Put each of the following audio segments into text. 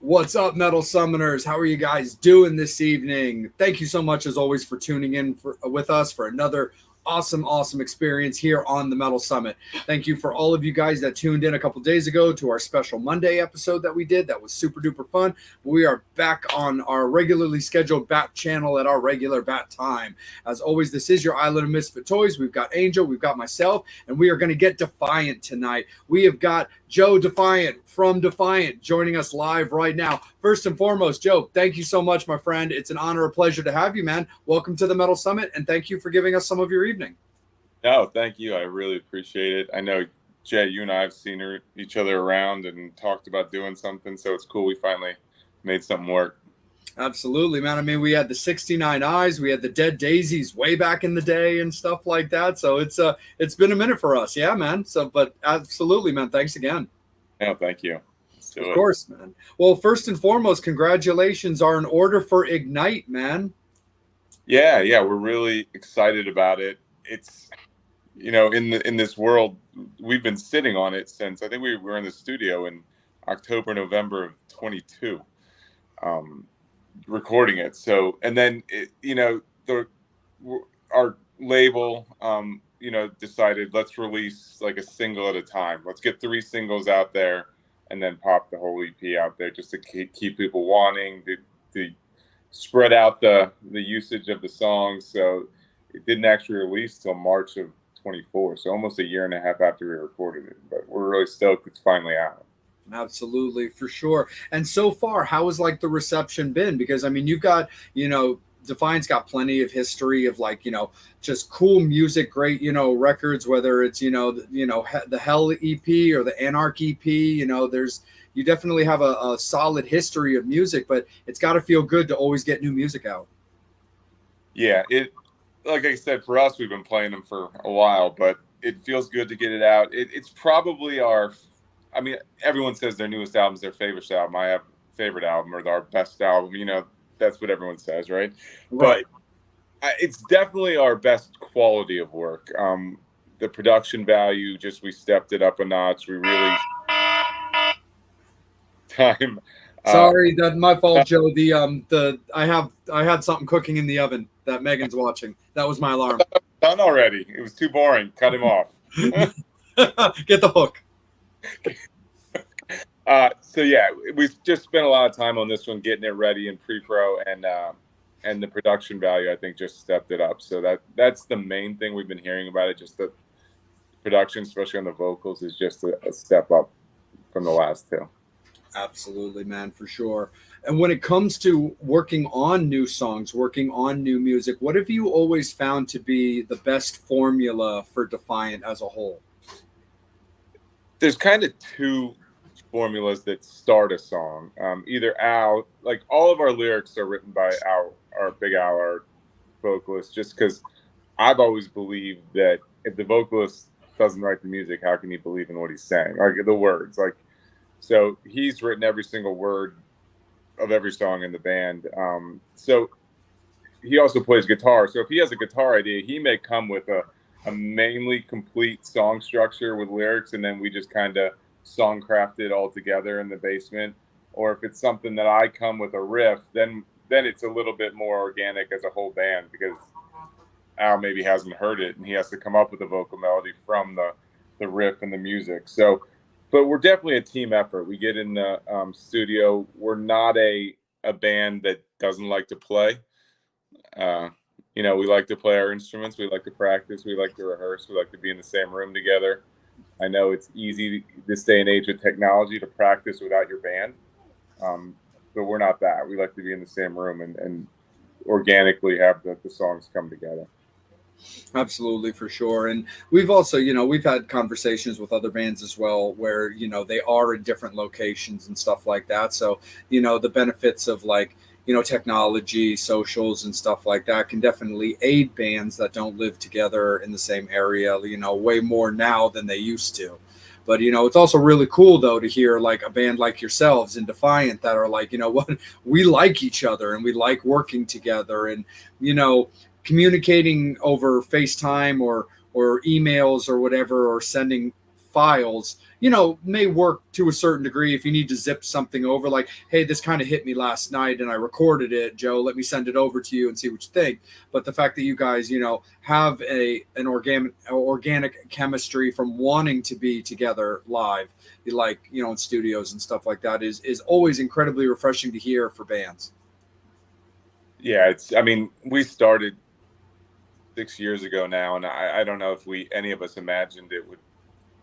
What's up, Metal Summoners? How are you guys doing this evening? Thank you so much, as always, for tuning in with us for another awesome experience here on the Metal Summit. Thank you for all of you guys that tuned in a couple days ago to our special Monday episode that we did. That was super duper fun. We are back on our regularly scheduled bat channel at our regular bat time. As always, this is your Island of Misfit Toys. We've got Angel, we've got myself, and we are going to get Defiant tonight. We have got Joe Defiant from Defiant joining us live right now. First and foremost, Joe, thank you so much, my friend. It's an honor, a pleasure to have you, man. Welcome to the Metal Summit, and thank you for giving us some of your evening. No, thank you. I really appreciate it. I know, Jay, you and I have seen each other around and talked about doing something, so it's cool we finally made something work. Absolutely, man. I mean, we had the 69 Eyes, we had the Dead Daisies way back in the day and stuff like that. So it's been a minute for us. Yeah, man. So, but absolutely, man. Thanks again. Yeah, thank you. Of course, man. Well, first and foremost, congratulations are in order for Ignite, man. Yeah, we're really excited about it. It's, in this world, we've been sitting on it since I think we were in the studio in October, November of 22, recording it. So, and then our label, decided let's release like a single at a time. Let's get 3 singles out there, and then pop the whole EP out there just to keep people wanting to spread out the usage of the songs. So it didn't actually release till March of 24, so almost a year and a half after we recorded it. But we're really stoked it's finally out. Absolutely, for sure. And so far, how has like the reception been? Because I mean, you've got, Defiant's got plenty of history of just cool music, great, records, whether it's, the Hell EP or the Anarch EP, you definitely have a solid history of music, but it's got to feel good to always get new music out. Yeah, like I said, for us, we've been playing them for a while, but it feels good to get it out. It's probably everyone says their newest album is their favorite album. I have favorite album or our best album, that's what everyone says, right? But it's definitely our best quality of work. The production value, we stepped it up a notch. We really time. Sorry, that's my fault, Joe. I had something cooking in the oven that Megan's watching. That was my alarm. Done already. It was too boring. Cut him off. Get the hook. So yeah, we've just spent a lot of time on this one, getting it ready in pre-pro, and the production value, I think, just stepped it up. So that's the main thing we've been hearing about it. Just the production, especially on the vocals, is just a step up from the last 2. Absolutely, man, for sure. And when it comes to working on new songs, working on new music, what have you always found to be the best formula for Defiant as a whole? There's kind of 2 formulas that start a song. Either Al, like all of our lyrics are written by Al, our Big Al, our vocalist, just because I've always believed that if the vocalist doesn't write the music, how can he believe in what he's saying? Like the words, so he's written every single word of every song in the band. So he also plays guitar. So if he has a guitar idea, he may come with a mainly complete song structure with lyrics, and then we just kind of songcraft it all together in the basement. Or if it's something that I come with a riff, then it's a little bit more organic as a whole band, because Al maybe hasn't heard it and he has to come up with a vocal melody from the riff and the music. So, but we're definitely a team effort. We get in the studio. We're not a band that doesn't like to play. We like to play our instruments. We like to practice. We like to rehearse. We like to be in the same room together. I know it's easy this day and age with technology to practice without your band, but we're not that. We like to be in the same room and organically have the songs come together. Absolutely, for sure. And we've also, we've had conversations with other bands as well where, they are in different locations and stuff like that. So, the benefits of technology, socials and stuff like that can definitely aid bands that don't live together in the same area, way more now than they used to. But, it's also really cool, though, to hear like a band like yourselves in Defiant that are like, what, we like each other and we like working together and, communicating over FaceTime or emails or whatever, or sending files, may work to a certain degree if you need to zip something over, like, hey, this kind of hit me last night and I recorded it, Joe, let me send it over to you and see what you think. But the fact that you guys, have an organic chemistry from wanting to be together live, like, in studios and stuff like that, is always incredibly refreshing to hear for bands. Yeah, we started 6 years ago now, and I don't know if any of us imagined it would,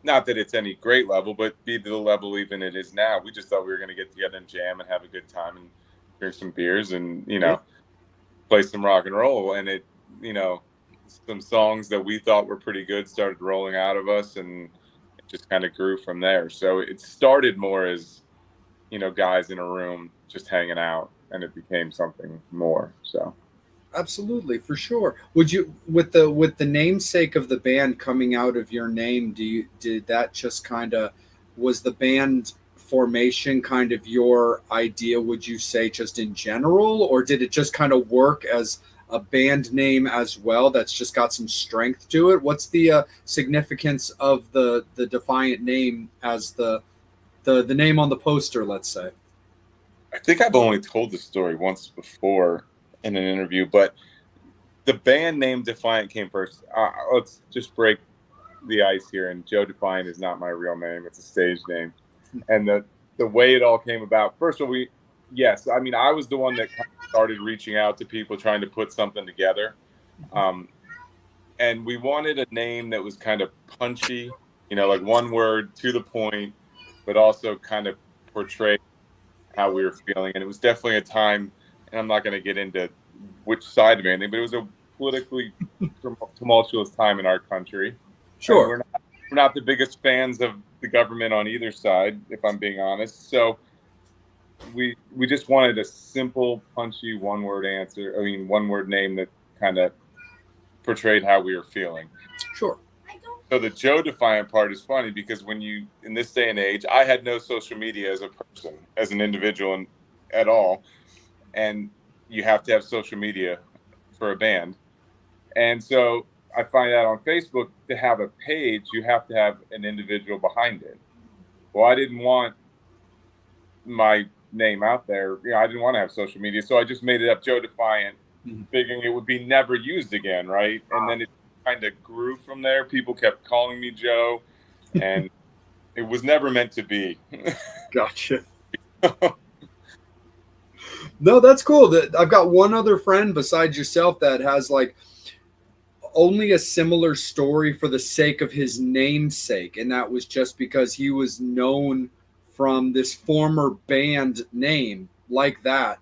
not that it's any great level, but be the level even it is now. We just thought we were going to get together and jam and have a good time and drink some beers and, play some rock and roll. And it, some songs that we thought were pretty good started rolling out of us, and it just kind of grew from there. So it started more as, guys in a room just hanging out, and it became something more. So absolutely, for sure. Would you, with the namesake of the band coming out of your name, did that just kind of, was the band formation kind of your idea, would you say, just in general, or did it just kind of work as a band name as well that's just got some strength to it? What's the significance of the Defiant name as the name on the poster, let's say? I think I've only told the story once before in an interview, but the band name Defiant came first. Let's just break the ice here. And Joe Defiant is not my real name; it's a stage name. And the way it all came about. First of all, I was the one that kind of started reaching out to people, trying to put something together. And we wanted a name that was kind of punchy, like one word, to the point, but also kind of portray how we were feeling. And it was definitely a time, and I'm not going to get into which side of anything, but it was a politically tumultuous time in our country. Sure. We're not the biggest fans of the government on either side, if I'm being honest. So we just wanted a simple, punchy, one-word name that kind of portrayed how we were feeling. Sure. So the Joe Defiant part is funny because in this day and age, I had no social media as a person, as an individual at all. And you have to have social media for a band. And so I find out on Facebook, to have a page, you have to have an individual behind it. Well, I didn't want my name out there. I didn't want to have social media. So I just made it up Joe Defiant, figuring it would be never used again, right? And then it kind of grew from there. People kept calling me Joe, and it was never meant to be. Gotcha. No, that's cool. I've got one other friend besides yourself that has like only a similar story for the sake of his namesake, and that was just because he was known from this former band name like that,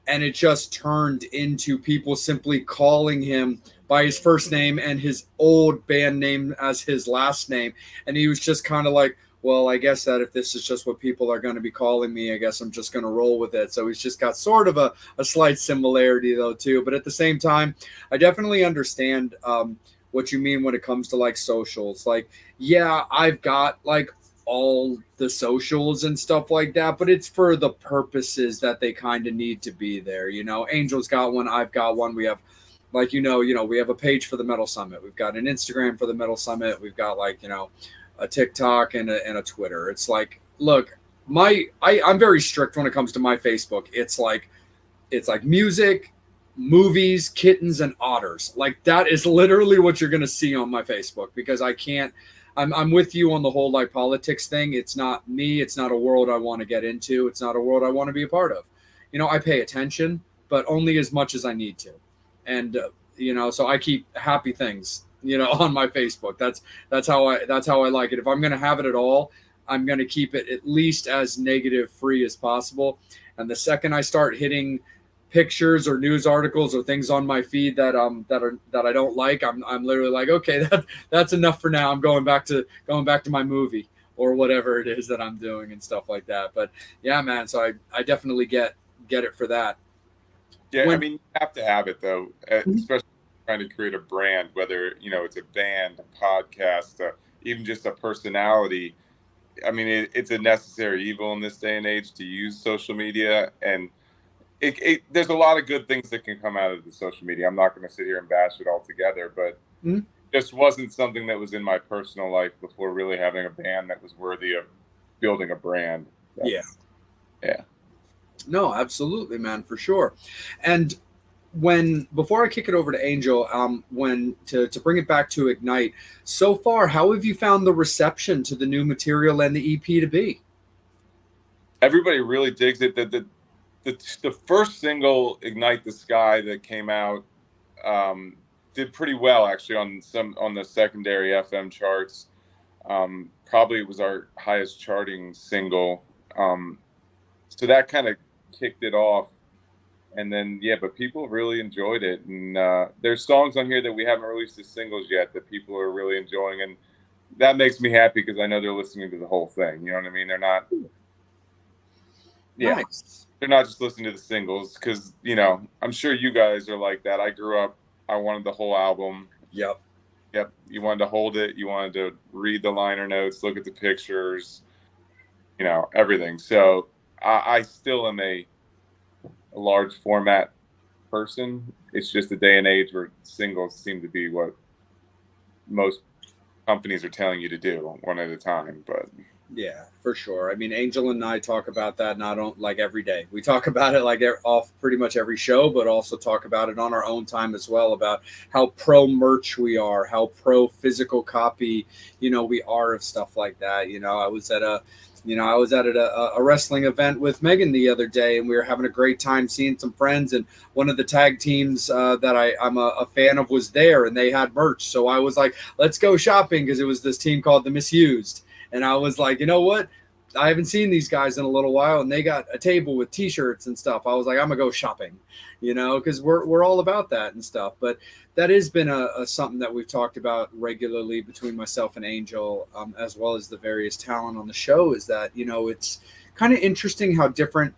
and it just turned into people simply calling him by his first name and his old band name as his last name. And he was just kind of like, well, I guess that if this is just what people are going to be calling me, I guess I'm just going to roll with it. So he's just got sort of a slight similarity though too. But at the same time, I definitely understand what you mean when it comes to like socials. Like, yeah, I've got like all the socials and stuff like that, but it's for the purposes that they kind of need to be there. Angel's got one, I've got one. We have, like, we have a page for the Metal Summit. We've got an Instagram for the Metal Summit. We've got like, a TikTok and a Twitter. It's like, look, I'm very strict when it comes to my Facebook. It's like music, movies, kittens, and otters. Like, that is literally what you're gonna see on my Facebook, because I can't. I'm with you on the whole like politics thing. It's not me. It's not a world I want to get into. It's not a world I want to be a part of. I pay attention, but only as much as I need to. And so I keep happy things on my Facebook. That's how I like it. If I'm going to have it at all, I'm going to keep it at least as negative free as possible. And the second I start hitting pictures or news articles or things on my feed that I don't like, I'm literally like, okay, that's enough for now. I'm going back to my movie or whatever it is that I'm doing and stuff like that. But yeah, man, so I definitely get it for that. Yeah, you have to have it though, especially trying to create a brand, whether it's a band, a podcast, even just a personality. It's a necessary evil in this day and age to use social media, and there's a lot of good things that can come out of the social media. I'm not going to sit here and bash it all together, but just wasn't something that was in my personal life before really having a band that was worthy of building a brand. Yeah. Yeah. No, absolutely, man, for sure. And before I kick it over to Angel, when to bring it back to Ignite, so far, how have you found the reception to the new material and the EP to be? Everybody really digs it. The first single, Ignite the Sky, that came out did pretty well actually on the secondary FM charts. Probably it was our highest charting single. So that kind of kicked it off. And then, yeah, but people really enjoyed it. And there's songs on here that we haven't released as singles yet that people are really enjoying. And that makes me happy because I know they're listening to the whole thing. You know what I mean? They're not, yeah, Nice. they're not just listening to the singles because, you know, I'm sure you guys are like that. I grew up, I wanted the whole album. Yep. Yep. You wanted to hold it. You wanted to read the liner notes, look at the pictures, you know, everything. So I still am a large format person. It's just a day and age where singles seem to be what most companies are telling you to do one at a time. But Yeah, for sure. I mean, Angel and I talk about that not on like every day. We talk about it like off pretty much every show, but also talk about it on our own time as well about how pro merch we are, how pro physical copy, we are of stuff like that. I was at a wrestling event with Megan the other day, and we were having a great time seeing some friends. And one of the tag teams that I'm a fan of was there, and they had merch. So I was like, let's go shopping because it was this team called the Misused. And I was like, you know what? I haven't seen these guys in a little while, and they got a table with T-shirts and stuff. I was like, I'm gonna go shopping, because we're all about that and stuff. But that has been a something that we've talked about regularly between myself and Angel, as well as the various talent on the show. Is that it's kind of interesting how different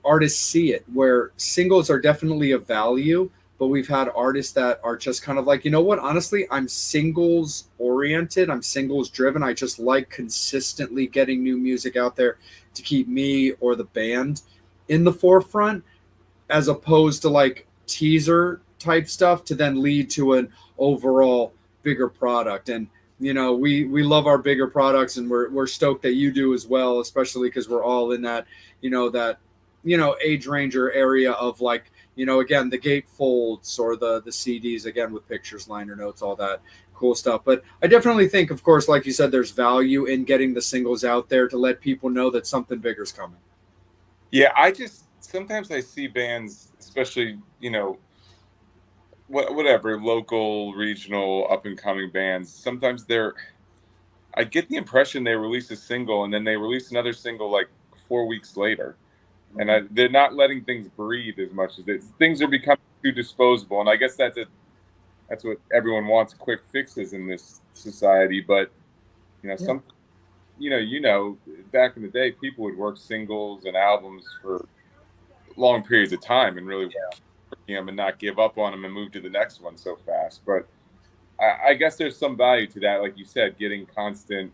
artists see it. Where singles are definitely a value, but we've had artists that are just kind of like, you know what, honestly, I'm singles oriented, I'm singles driven. I just like consistently getting new music out there to keep me or the band in the forefront, as opposed to like teaser type stuff to then lead to an overall bigger product. And we love our bigger products, and we're stoked that you do as well, especially because we're all in that age ranger area of like, again, the gate folds or the CDs, again, with pictures, liner notes, all that cool stuff. But I definitely think, of course, like you said, there's value in getting the singles out there to let people know that something bigger's coming. Yeah, sometimes I see bands, especially, whatever, local, regional, up and coming bands. Sometimes I get the impression they release a single and then they release another single like 4 weeks later. And they're not letting things breathe as much as things are becoming too disposable. And I guess that's what everyone wants, quick fixes in this society. But back in the day, people would work singles and albums for long periods of time and really working them and not give up on them and move to the next one so fast. But I guess there's some value to that, like you said, getting constant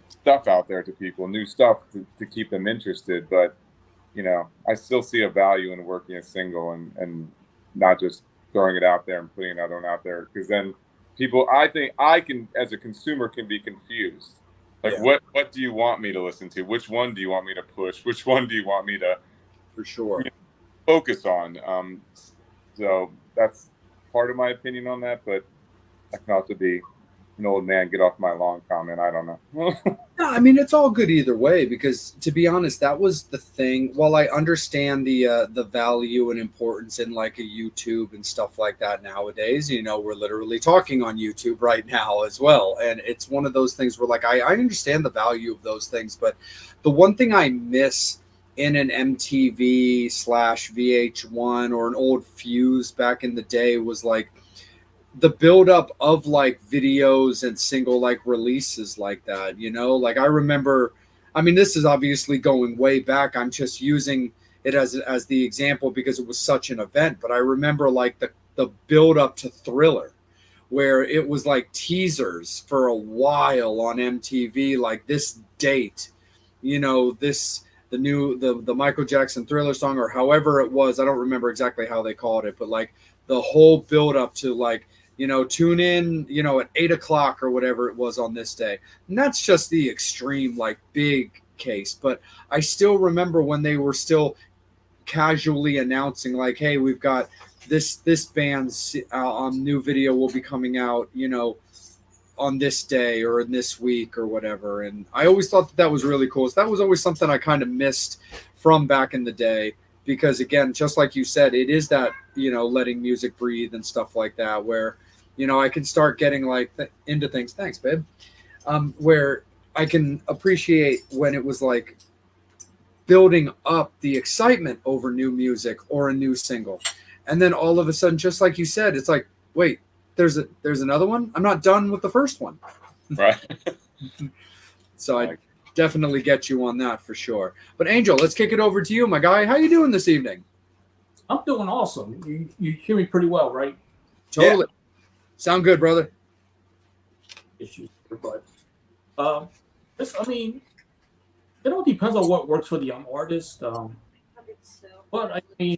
stuff out there to people, new stuff to keep them interested. But I still see a value in working a single and not just throwing it out there and putting another one out there, because then people, I think I can, as a consumer, can be confused. Like, what do you want me to listen to? Which one do you want me to push? Which one do you want me to, for sure, focus on? So that's part of my opinion on that, but I can also be an old man, get off my lawn comment. I don't know. No, I mean, it's all good either way, because to be honest, that was the thing. While I understand the value and importance in like a YouTube and stuff like that nowadays, we're literally talking on YouTube right now as well. And it's one of those things where like, I understand the value of those things, but the one thing I miss in an MTV / VH1 or an old Fuse back in the day was like the buildup of like videos and single like releases like that, like I remember, I mean, this is obviously going way back. I'm just using it as the example because it was such an event. But I remember like the build up to Thriller, where it was like teasers for a while on MTV, like this date, this the Michael Jackson Thriller song, or however it was. I don't remember exactly how they called it, but like the whole build up to like, tune in, at 8 o'clock or whatever it was on this day. And that's just the extreme, like big case. But I still remember when they were still casually announcing like, hey, we've got this band's new video will be coming out, on this day or in this week or whatever. And I always thought that was really cool. So that was always something I kind of missed from back in the day, because again, just like you said, it is that, letting music breathe and stuff like that, where, I can start getting like into things. Thanks, babe. Where I can appreciate when it was like building up the excitement over new music or a new single. And then all of a sudden, just like you said, it's like, wait, there's another one. I'm not done with the first one. Right. So I definitely get you on that for sure. But Angel, let's kick it over to you, my guy. How you doing this evening? I'm doing awesome. You hear me pretty well, right? Totally. Yeah. Sound good, brother. Issues, but I mean, it all depends on what works for the artist. But I mean,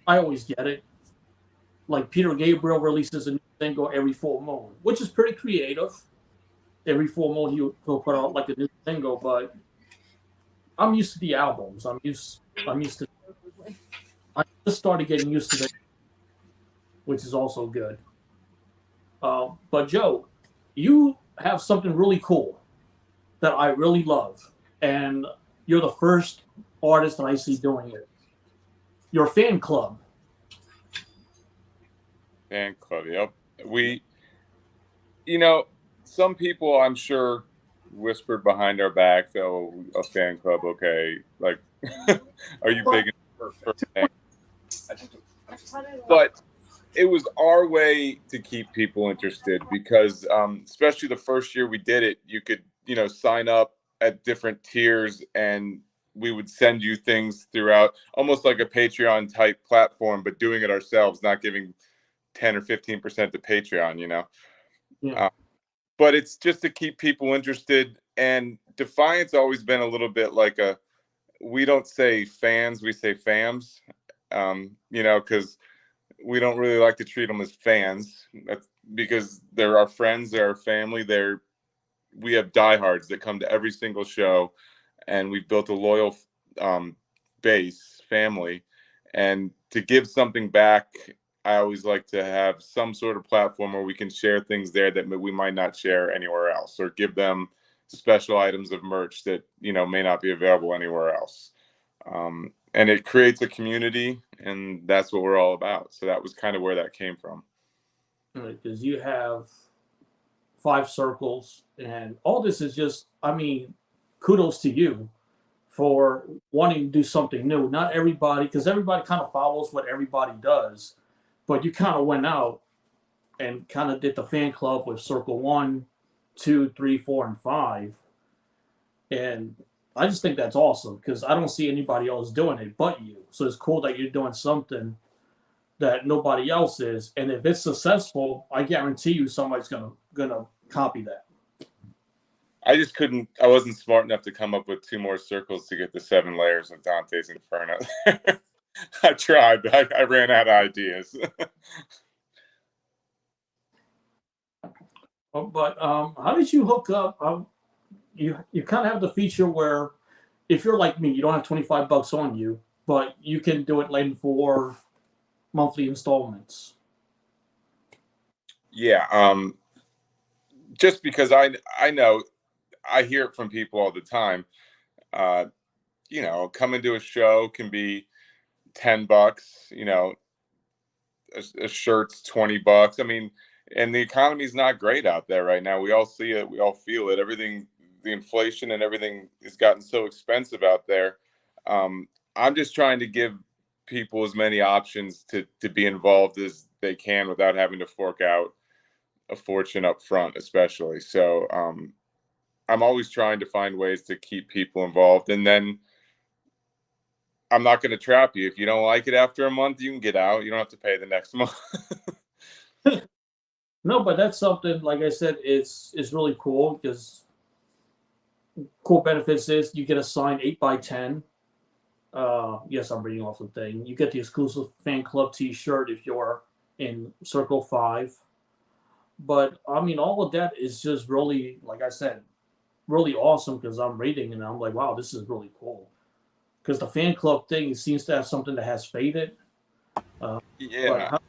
I always get it. Like Peter Gabriel releases a new single every full moon, which is pretty creative. Every full moon he'll put out like a new single, but I'm used to the albums. I'm used to. I just started getting used to it, which is also good. But Joe, you have something really cool that I really love, and you're the first artist that I see doing it. Your fan club. Fan club, yep. We, some people I'm sure whispered behind our backs, "Oh, a fan club, okay? Like, are you big enough?" But it was our way to keep people interested, because especially the first year we did it, you could, sign up at different tiers, and we would send you things throughout, almost like a Patreon type platform, but doing it ourselves, not giving 10 or 15% to Patreon, Yeah. But it's just to keep people interested. And Defiant's always been a little bit like we don't say fans, we say fams, because we don't really like to treat them as fans. That's because they're our friends, they're our family. We have diehards that come to every single show, and we've built a loyal base family. And to give something back, I always like to have some sort of platform where we can share things there that we might not share anywhere else, or give them special items of merch that, may not be available anywhere else. And it creates a community, and that's what we're all about. So that was kind of where that came from. Because you have 5 circles, and all this is just, I mean, kudos to you for wanting to do something new. Not everybody, because everybody kind of follows what everybody does, but you kind of went out and kind of did the fan club with Circle 1, 2, 3, 4, and 5. And I just think that's awesome, because I don't see anybody else doing it but you. So it's cool that you're doing something that nobody else is. And if it's successful, I guarantee you somebody's gonna copy that. I wasn't smart enough to come up with 2 more circles to get the 7 layers of Dante's Inferno. I tried, but I ran out of ideas. But how did you hook up? You kind of have the feature where, if you're like me, you don't have $25 on you, but you can do it in 4 monthly installments. Yeah, just because I know, I hear it from people all the time. Coming to a show can be $10. A shirt's $20. I mean, and the economy's not great out there right now. We all see it. We all feel it. Everything, the inflation and everything has gotten so expensive out there. I'm just trying to give people as many options to be involved as they can without having to fork out a fortune up front, especially. So I'm always trying to find ways to keep people involved. And then I'm not going to trap you. If you don't like it after a month, you can get out. You don't have to pay the next month. No, but that's something, like I said, it's really cool, because cool benefits is you get a signed 8x10 Yes, I'm reading off the thing. You get the exclusive fan club T-shirt if you're in Circle 5. But I mean, all of that is just really, like I said, really awesome because I'm reading and I'm like, wow, this is really cool. Because the fan club thing seems to have something that has faded. Yeah. But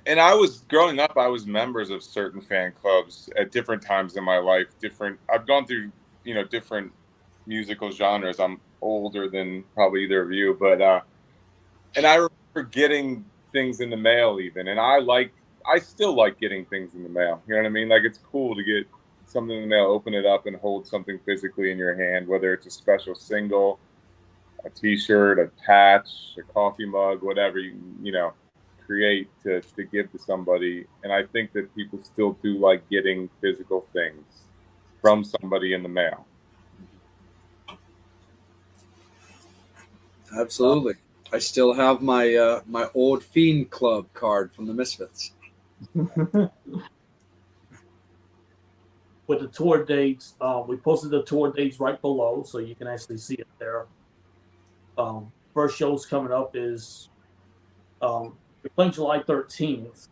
And I was growing up, I was members of certain fan clubs at different times in my life. I've gone through, different musical genres. I'm older than probably either of you, but and I remember getting things in the mail even, and I still like getting things in the mail. You know what I mean? Like it's cool to get something in the mail, open it up, and hold something physically in your hand, whether it's a special single, a T-shirt, a patch, a coffee mug, whatever you know create to give to somebody. And I think that people still do like getting physical things from somebody in the mail. Absolutely. I still have my my old Fiend Club card from the Misfits. with the tour dates, we posted the tour dates right below, so you can actually see it there. First show's coming up is we're playing July 13th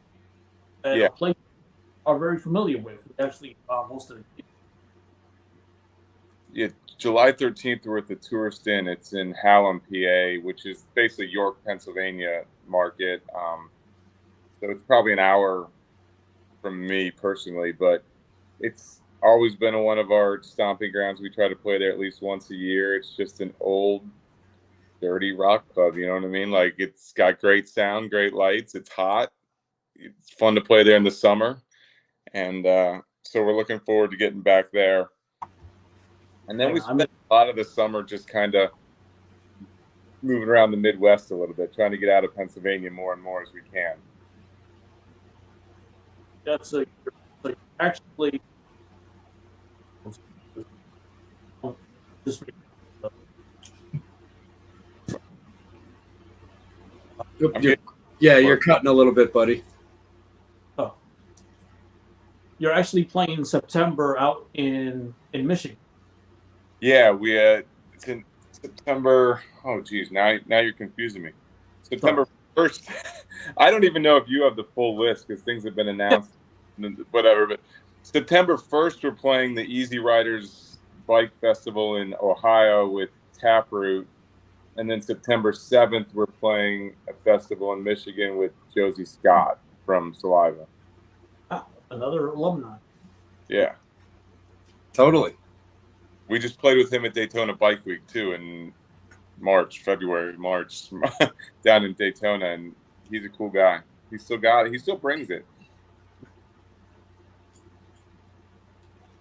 at Yeah. a place are very familiar with. Actually, most of the Yeah, July 13th, we're at the Tourist Inn. It's in Hallam, PA, which is basically York, Pennsylvania market. So it's probably an hour from me personally, but it's always been one of our stomping grounds. We try to play there at least once a year. It's just an old, dirty rock club. You know what I mean? Like it's got great sound, great lights. It's hot. It's fun to play there in the summer. And so we're looking forward to getting back there. And then we spent a lot of the summer just kind of moving around the Midwest a little bit, trying to get out of Pennsylvania more and more as we can. that's actually just You're cutting a little bit, buddy. oh, you're actually playing in September out in Michigan. Yeah, it's in September. Oh, geez, now you're confusing me. September 1st. I don't even know if you have the full list because things have been announced, whatever. But September 1st, we're playing the Easy Riders Bike Festival in Ohio with Taproot. And then September 7th, we're playing a festival in Michigan with Josie Scott from Saliva. Another alumni. Yeah. Totally. We just played with him at Daytona Bike Week, too, in February, March, down in Daytona. And he's a cool guy. He still brings it.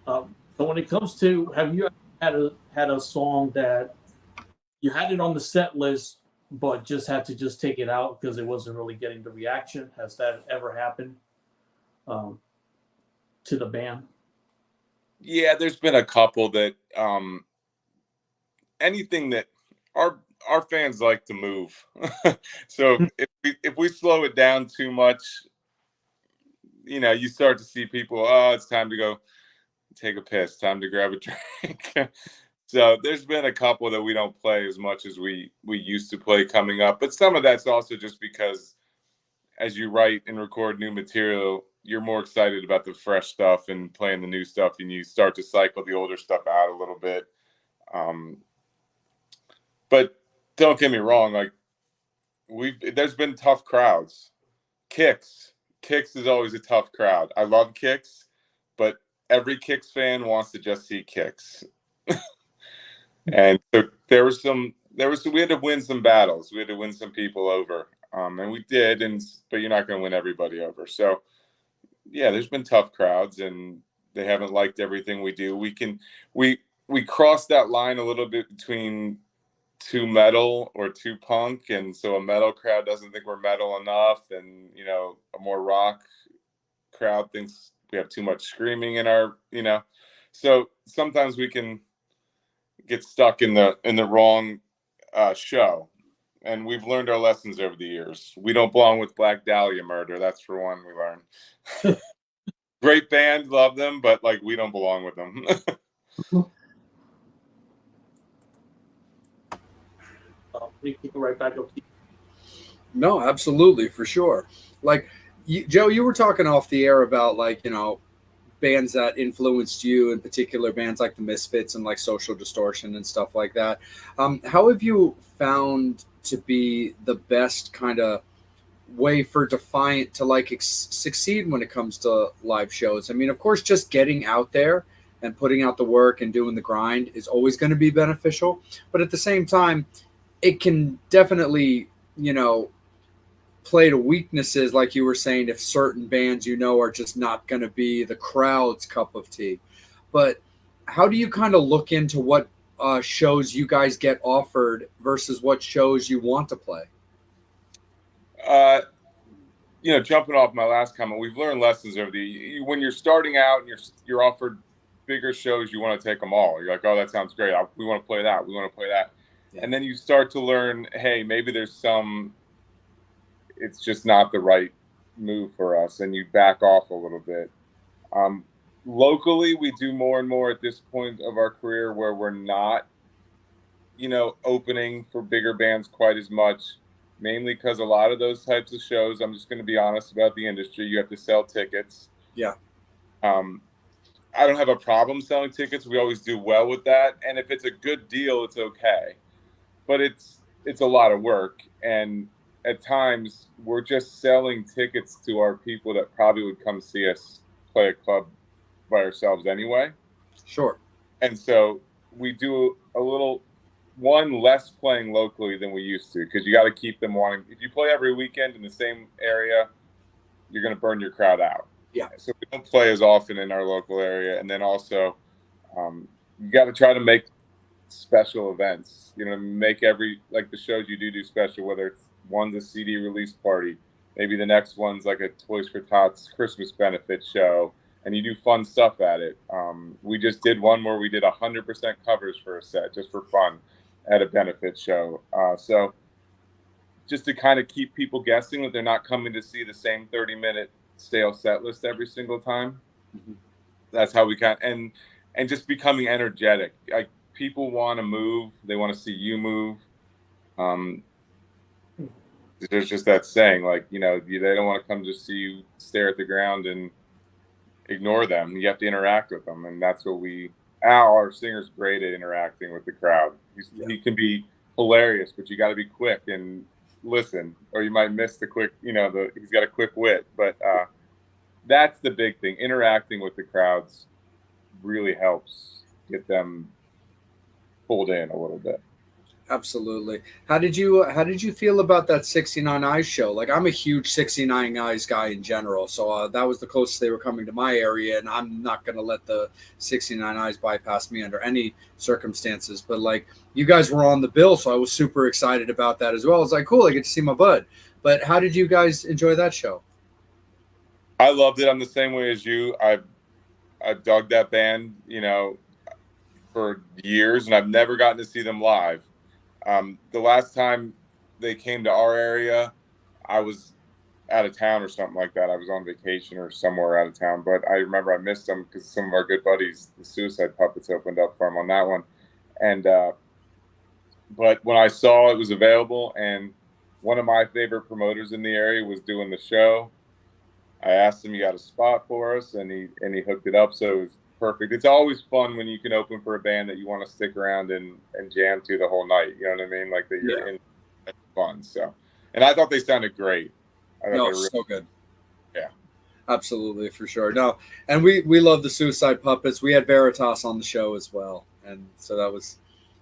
So when it comes to, have you had a song that you had it on the set list, but just had to just take it out because it wasn't really getting the reaction? Has that ever happened to the band? Yeah, there's been a couple that anything that our fans like to move. So if we slow it down too much, you start to see people, oh, it's time to go take a piss, time to grab a drink. So there's been a couple that we don't play as much as we used to play coming up. But some of that's also just because as you write and record new material, you're more excited about the fresh stuff and playing the new stuff, and you start to cycle the older stuff out a little bit. But don't get me wrong, like there's been tough crowds. Kicks is always a tough crowd. I love Kicks, but every Kicks fan wants to just see Kicks. And so we had to win some battles. We had to win some people over. And we did, but you're not going to win everybody over. So yeah, there's been tough crowds and they haven't liked everything we do. We cross that line a little bit between too metal or too punk, and so a metal crowd doesn't think we're metal enough, and a more rock crowd thinks we have too much screaming in our so sometimes we can get stuck in the wrong show, and we've learned our lessons over the years. We don't belong with Black Dahlia Murder, that's for one. We learned. Great band, love them, but like we don't belong with them. bring people right back up to you. No, absolutely, for sure. Like, Joe, you were talking off the air about, like, bands that influenced you, in particular bands like the Misfits and like Social Distortion and stuff like that. How have you found to be the best kind of way for Defiant to like succeed when it comes to live shows? I mean, of course, just getting out there and putting out the work and doing the grind is always going to be beneficial, but at the same time, it can definitely, you know, play to weaknesses, like you were saying, if certain bands are just not going to be the crowd's cup of tea. But how do you kind of look into what shows you guys get offered versus what shows you want to play? Jumping off my last comment, we've learned lessons over when you're starting out and you're offered bigger shows, you want to take them all. You're like, oh, that sounds great. We want to play that. We want to play that. Yeah. And then you start to learn, hey, maybe it's just not the right move for us, and you back off a little bit. Locally, we do more and more at this point of our career where we're not, opening for bigger bands quite as much, mainly because a lot of those types of shows, I'm just going to be honest about the industry, you have to sell tickets. Yeah. I don't have a problem selling tickets. We always do well with that. And if it's a good deal, it's okay. But it's a lot of work. And at times, we're just selling tickets to our people that probably would come see us play a club by ourselves anyway. Sure. And so we do a little, less playing locally than we used to, because you got to keep them wanting. If you play every weekend in the same area, you're going to burn your crowd out. Yeah. So we don't play as often in our local area. And then also, you got to try to make special events, make like the shows you do special, whether it's one's a CD release party, maybe the next one's like a Toys for Tots Christmas benefit show, and you do fun stuff at it. We just did one where we did 100% covers for a set just for fun at a benefit show. So just to kind of keep people guessing that they're not coming to see the same 30-minute stale set list every single time. Mm-hmm. That's how we and just becoming energetic. Like, people want to move, they want to see you move. There's just that saying, like, they don't want to come just see you stare at the ground and ignore them. You have to interact with them, and that's what Al, our singer's great at interacting with the crowd. He can be hilarious, but you got to be quick and listen, or you might miss the quick, he's got a quick wit. But that's the big thing. Interacting with the crowds really helps get them pulled in a little bit. Absolutely. How did you feel about that 69 Eyes show? Like, I'm a huge 69 Eyes guy in general, so that was the closest they were coming to my area, and I'm not going to let the 69 Eyes bypass me under any circumstances. But like, you guys were on the bill, so I was super excited about that as well. It's like, cool, I get to see my bud. But how did you guys enjoy that show? I loved it. I'm the same way as you. I've dug that band, for years, and I've never gotten to see them live. The last time they came to our area, I was out of town or something like that. I was on vacation or somewhere out of town, but I remember I missed them because some of our good buddies, the Suicide Puppets, opened up for them on that one. And but when I saw it was available, and one of my favorite promoters in the area was doing the show, I asked him, "You got a spot for us?" And he hooked it up, so it was perfect. It's always fun when you can open for a band that you want to stick around and jam to the whole night. You know what I mean? Like, that you're in. It's fun. So, and I thought they sounded great. So good. Yeah, absolutely, for sure. No, and we love the Suicide Puppets. We had Veritas on the show as well, and so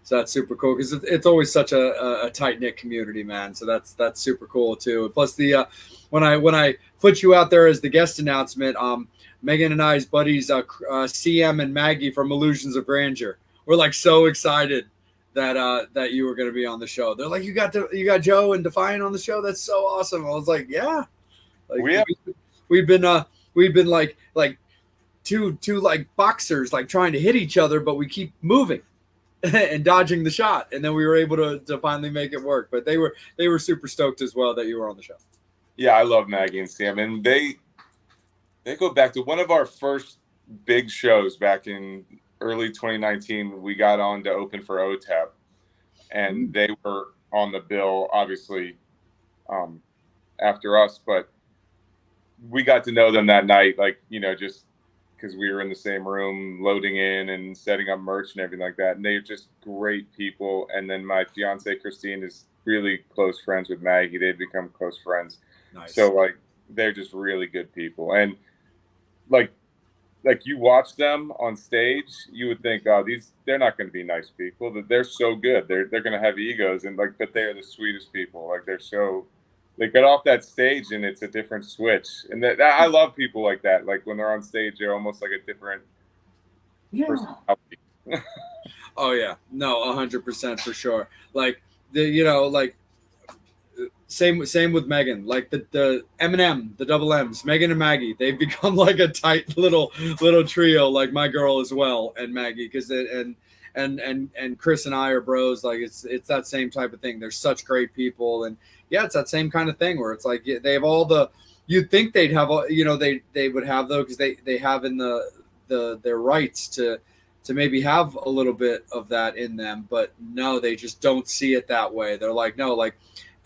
that's super cool, because it's always such a tight knit community, man. So that's super cool too. Plus the when I put you out there as the guest announcement, Megan and I's buddies, CM and Maggie from Illusions of Grandeur, were like so excited that you were going to be on the show. They're like, you got Joe and Defiant on the show. That's so awesome. I was like, yeah. Like, we've been like two like boxers, like trying to hit each other, but we keep moving and dodging the shot, and then we were able to finally make it work. But they were super stoked as well that you were on the show. Yeah, I love Maggie and Sam, and they go back to one of our first big shows back in early 2019. We got on to open for OTEP, and they were on the bill, obviously, after us, but we got to know them that night, like, just because we were in the same room loading in and setting up merch and everything like that. And they're just great people. And then my fiance, Christine, is really close friends with Maggie. They've become close friends. Nice. So, like, they're just really good people. And, like you watch them on stage, you would think, oh, they're not going to be nice people. That they're so good. They're going to have egos, and like, but they're the sweetest people. Like, they get off that stage and it's a different switch. And I love people like that. Like, when they're on stage, they're almost like a different personality. Oh yeah, no, 100% for sure. Like like same with Megan. Like the Eminem, the double M's, Megan and Maggie. They've become like a tight little trio. Like my girl as well, and Maggie, because and Chris and I are bros. Like it's that same type of thing. They're such great people, and yeah, it's that same kind of thing where it's like they have all the. You'd think they'd have, they would have though, because they have in their rights to maybe have a little bit of that in them, but no, they just don't see it that way. They're like, no, like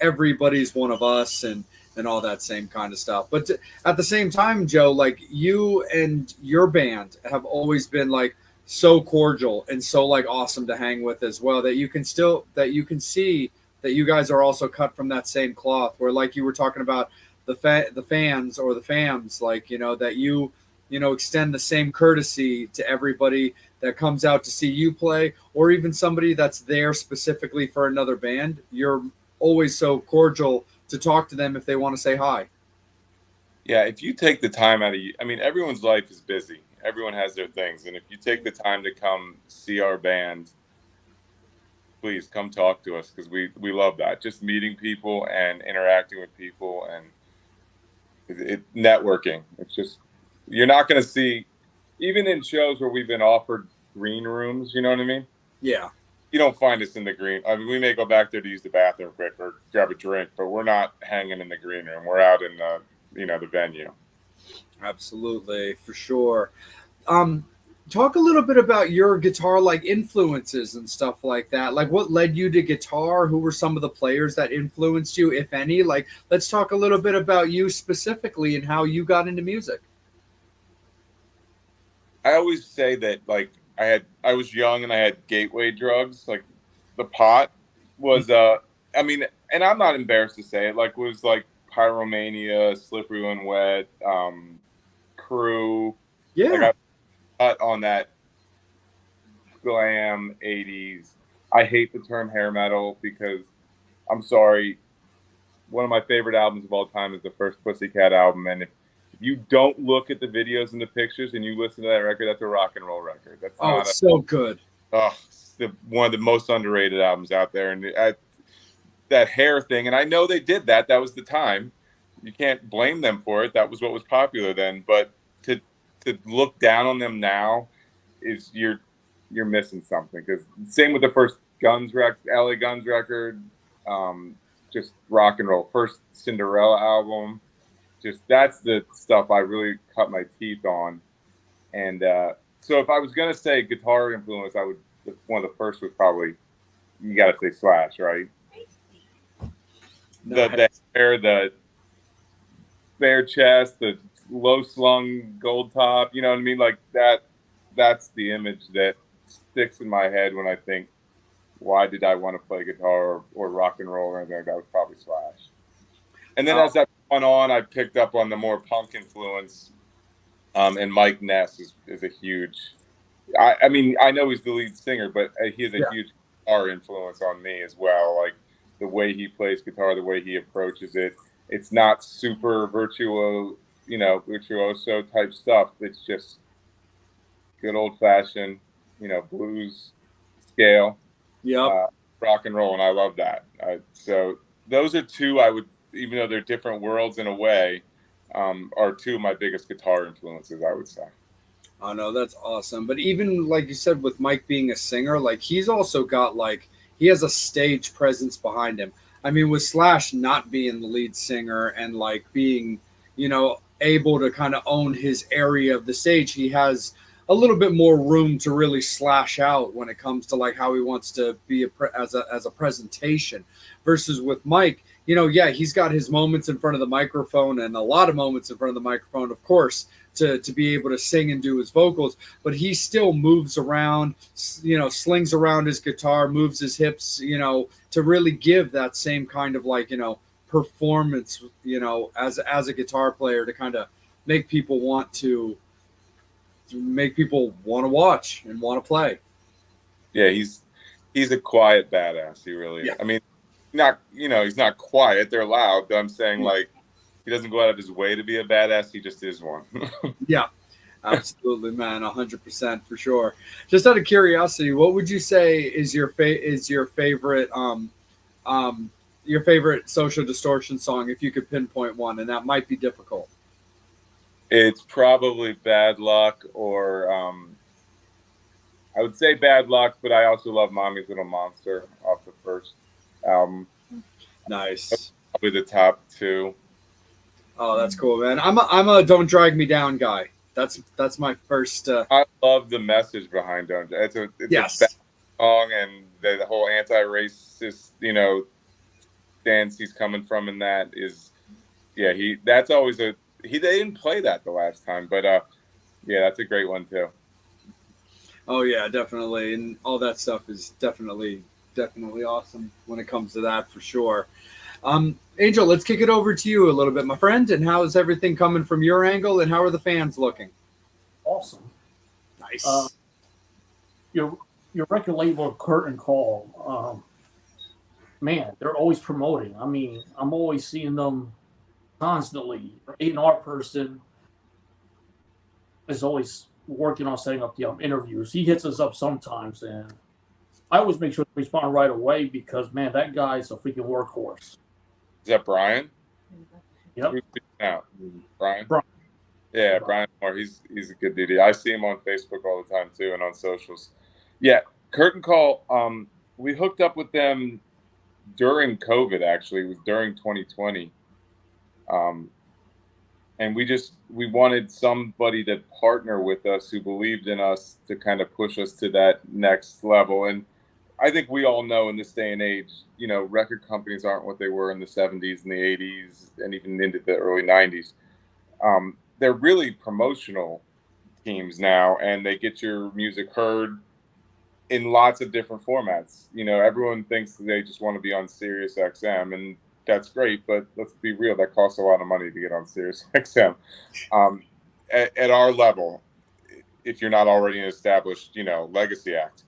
everybody's one of us and all that same kind of stuff. But at the same time, Joe, like you and your band have always been like so cordial and so like awesome to hang with as well, that you can see that you guys are also cut from that same cloth, where like you were talking about the fans or the fams, like, that you extend the same courtesy to everybody that comes out to see you play, or even somebody that's there specifically for another band. You're always so cordial to talk to them if they want to say hi. Yeah, if you take the time out of I mean, everyone's life is busy. Everyone has their things. And if you take the time to come see our band, please come talk to us, because we love that. Just meeting people and interacting with people and networking. It's just, you're not going to see, even in shows where we've been offered green rooms, you know what I mean? Yeah. You don't find us in the green. I mean, we may go back there to use the bathroom quick or grab a drink, but we're not hanging in the green room. We're out in the venue. Absolutely, for sure. Talk a little bit about your guitar like influences and stuff like that. Like, what led you to guitar? Who were some of the players that influenced you, if any? Like, let's talk a little bit about you specifically and how you got into music. I always say that, like, I was young and I had gateway drugs. Like, the pot was I mean, and I'm not embarrassed to say it, like, was like Pyromania, Slippery When Wet, Crew. Yeah. Like, I cut on that glam 80s. I hate the term hair metal because, I'm sorry, one of my favorite albums of all time is the first Pussycat album, and if you don't look at the videos and the pictures and you listen to that record, that's a rock and roll record. That's it's so good. It's one of the most underrated albums out there. And that hair thing, and I know they did that. That was the time. You can't blame them for it. That was what was popular then. But to look down on them now is you're missing something. Because same with the first LA Guns record, just rock and roll. First Cinderella album. Just, that's the stuff I really cut my teeth on. And so if I was going to say guitar influence, one of the first was probably, you got to say Slash, right? Nice. The hair, the bare chest, the low slung gold top, you know what I mean? Like that's the image that sticks in my head when I think, why did I want to play guitar or rock and roll or anything like that? Was probably Slash. And then as that went on, I picked up on the more punk influence. And Mike Ness is a huge. I mean, I know he's the lead singer, but he has a huge guitar influence on me as well. Like the way he plays guitar, the way he approaches it. It's not super virtuoso type stuff. It's just good old fashioned, blues scale. Yeah. Rock and roll, and I love that. So those are two I would, even though they're different worlds in a way, are two of my biggest guitar influences, I would say. Oh no, that's awesome. But even like you said, with Mike being a singer, like he's also got he has a stage presence behind him. I mean, with Slash not being the lead singer and like being, able to kind of own his area of the stage, he has a little bit more room to really slash out when it comes to like how he wants to be as a presentation, versus with Mike. You know, yeah, he's got his moments in front of the microphone and a lot of moments in front of the microphone, of course, to be able to sing and do his vocals, but he still moves around, you know, slings around his guitar, moves his hips, you know, to really give that same kind of like, you know, performance, you know, as a guitar player, to kind of make people want to watch and want to play. Yeah, he's a quiet badass. He really is. Yeah. I mean, not, you know, he's not quiet. They're loud, but I'm saying like he doesn't go out of his way to be a badass. He just is one. Yeah, absolutely, man, 100% for sure. Just out of curiosity, what would you say is your favorite your favorite Social Distortion song, if you could pinpoint one, and that might be difficult? It's probably Bad Luck, or I would say Bad Luck, but I also love Mommy's Little Monster off the first album. Nice. Probably the top two. Oh, that's cool, man. I'm a Don't Drag Me Down guy. That's my first. I love the message behind Don't. It's a song, and the whole anti-racist, you know, stance he's coming from in that is, yeah, that's always they didn't play that the last time, but yeah, that's a great one too. Oh yeah, definitely, and all that stuff is definitely awesome when it comes to that, for sure. Angel, let's kick it over to you a little bit, my friend. And how is everything coming from your angle, and how are the fans looking? Awesome. Nice. Your record label, Curtain Call, man, they're always promoting. I mean, I'm always seeing them constantly. A&R person is always working on setting up the interviews. He hits us up sometimes, and I always make sure to respond right away because, man, that guy's a freaking workhorse. Is that Brian? Yep. Yeah. Brian? Brian. Yeah, Brian Moore. He's a good dude. I see him on Facebook all the time too, and on socials. Yeah, Curtain Call. We hooked up with them during COVID. Actually, it was during 2020. And we wanted somebody to partner with us who believed in us to kind of push us to that next level. And I think we all know in this day and age, you know, record companies aren't what they were in the 70s and the 80s and even into the early 90s. They're really promotional teams now, and they get your music heard in lots of different formats. You know, everyone thinks they just want to be on Sirius XM, and that's great, but let's be real, that costs a lot of money to get on Sirius XM. At our level, if you're not already an established, you know, legacy act.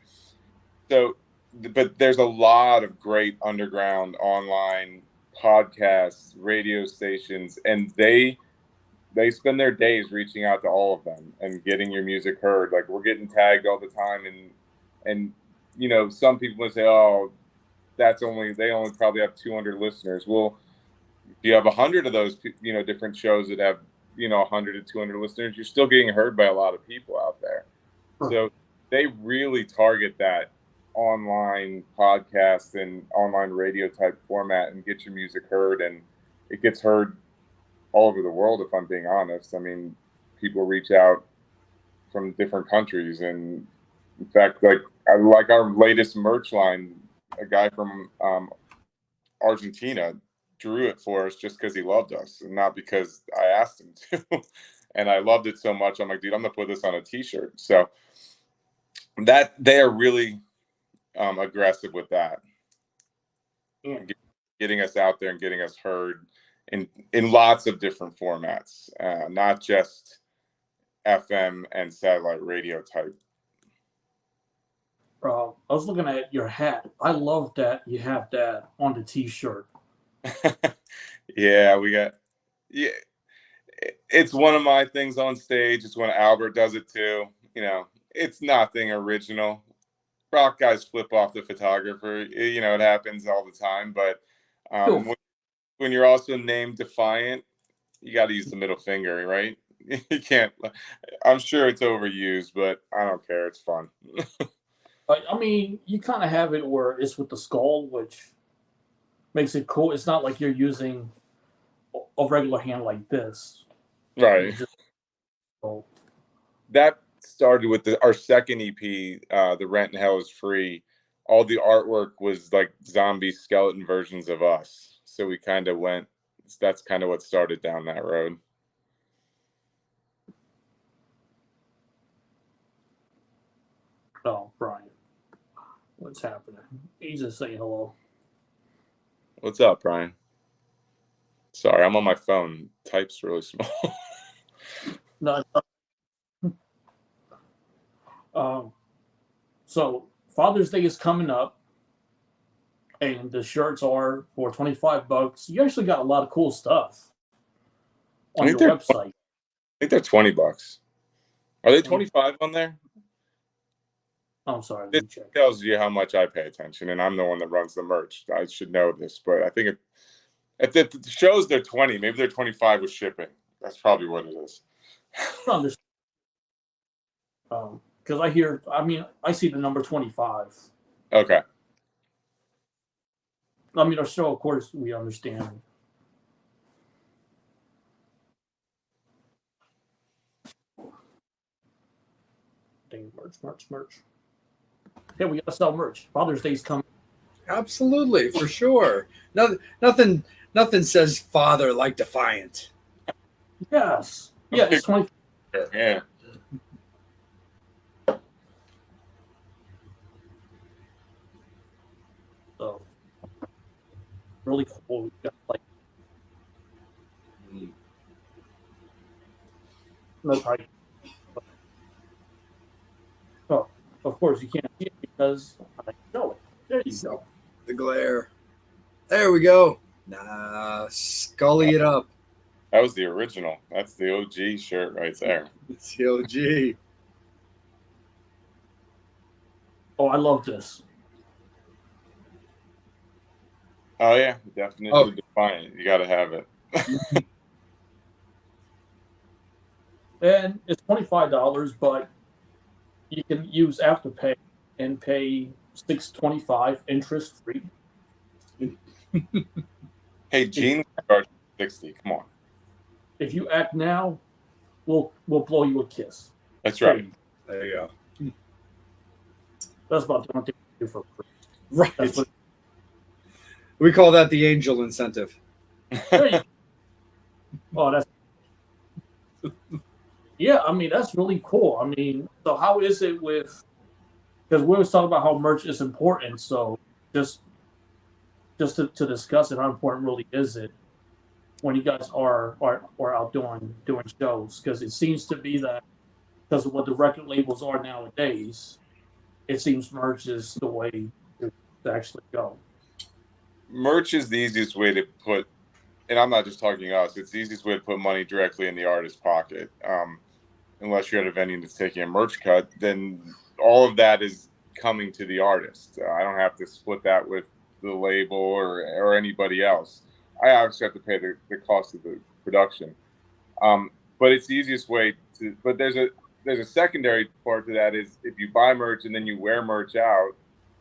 So, but there's a lot of great underground online podcasts, radio stations, and they spend their days reaching out to all of them and getting your music heard. Like, we're getting tagged all the time, and you know, some people would say, oh, they only probably have 200 listeners. Well, if you have 100 of those, you know, different shows that have, you know, 100 to 200 listeners, you're still getting heard by a lot of people out there. So they really target that online podcast and online radio type format and get your music heard, and it gets heard all over the world, if I'm being honest. I mean, people reach out from different countries, and in fact, like our latest merch line, a guy from Argentina drew it for us just because he loved us and not because I asked him to. And I loved it so much, I'm like, dude, I'm gonna put this on a t-shirt. So that they are really aggressive with that. Yeah. Getting us out there and getting us heard in lots of different formats, not just FM and satellite radio type. I was looking at your hat. I love that you have that on the t-shirt. Yeah, it's one of my things on stage. It's when Albert does it too. You know, it's nothing original. Rock guys flip off the photographer. You know, it happens all the time. But when you're also named Defiant, you got to use the middle finger, right? You can't. I'm sure it's overused, but I don't care. It's fun. I mean, you kind of have it where it's with the skull, which makes it cool. It's not like you're using a regular hand like this. Right. That started with our second EP, The Rent and Hell is Free. All the artwork was like zombie skeleton versions of us. So we kind of that's kind of what started down that road. Oh, Brian. What's happening? He's just saying hello. What's up, Brian? Sorry, I'm on my phone. Type's really small. No. So Father's Day is coming up, and the shirts are for $25. You actually got a lot of cool stuff on your website. I think they're $20. Are they 25 on there? I'm sorry. This tells you how much I pay attention, and I'm the one that runs the merch. I should know this, but I think if it shows they're 20, maybe they're 25 with shipping. That's probably what it is. Because I see the number 25. Okay. I mean, so of course we understand. Dang, merch. Yeah, we gotta sell merch. Father's Day's coming. Absolutely, for sure. Nothing says father like Defiant. Yes. Yeah, it's 20. Yeah. So really cool. We got like no type. Oh, of course you can't see it because I show it. There you go. The glare. There we go. Nah, scully it up. That was the original. That's the OG shirt right there. It's the OG. Oh, I love this. Oh yeah, definitely Defiant. You got to have it. And it's $25, but you can use Afterpay and pay $6.25 interest free. Hey, Gene charged $60. Come on. If you act now, we'll blow you a kiss. That's right. There you go. That's about the only thing we do for free. Right. We call that the angel incentive. Oh, that's yeah. I mean, that's really cool. I mean, so how is it with? Because we always talk about how merch is important. So just to discuss it, how important really is it when you guys are out doing shows? Because it seems to be that because of what the record labels are nowadays, it seems merch is the way to actually go. Merch is the easiest way to put, and I'm not just talking us, it's the easiest way to put money directly in the artist's pocket. Unless you're at a venue that's taking a merch cut, then all of that is coming to the artist. I don't have to split that with the label or anybody else. I obviously have to pay the cost of the production. But it's the easiest way to, but there's a secondary part to that is if you buy merch and then you wear merch out,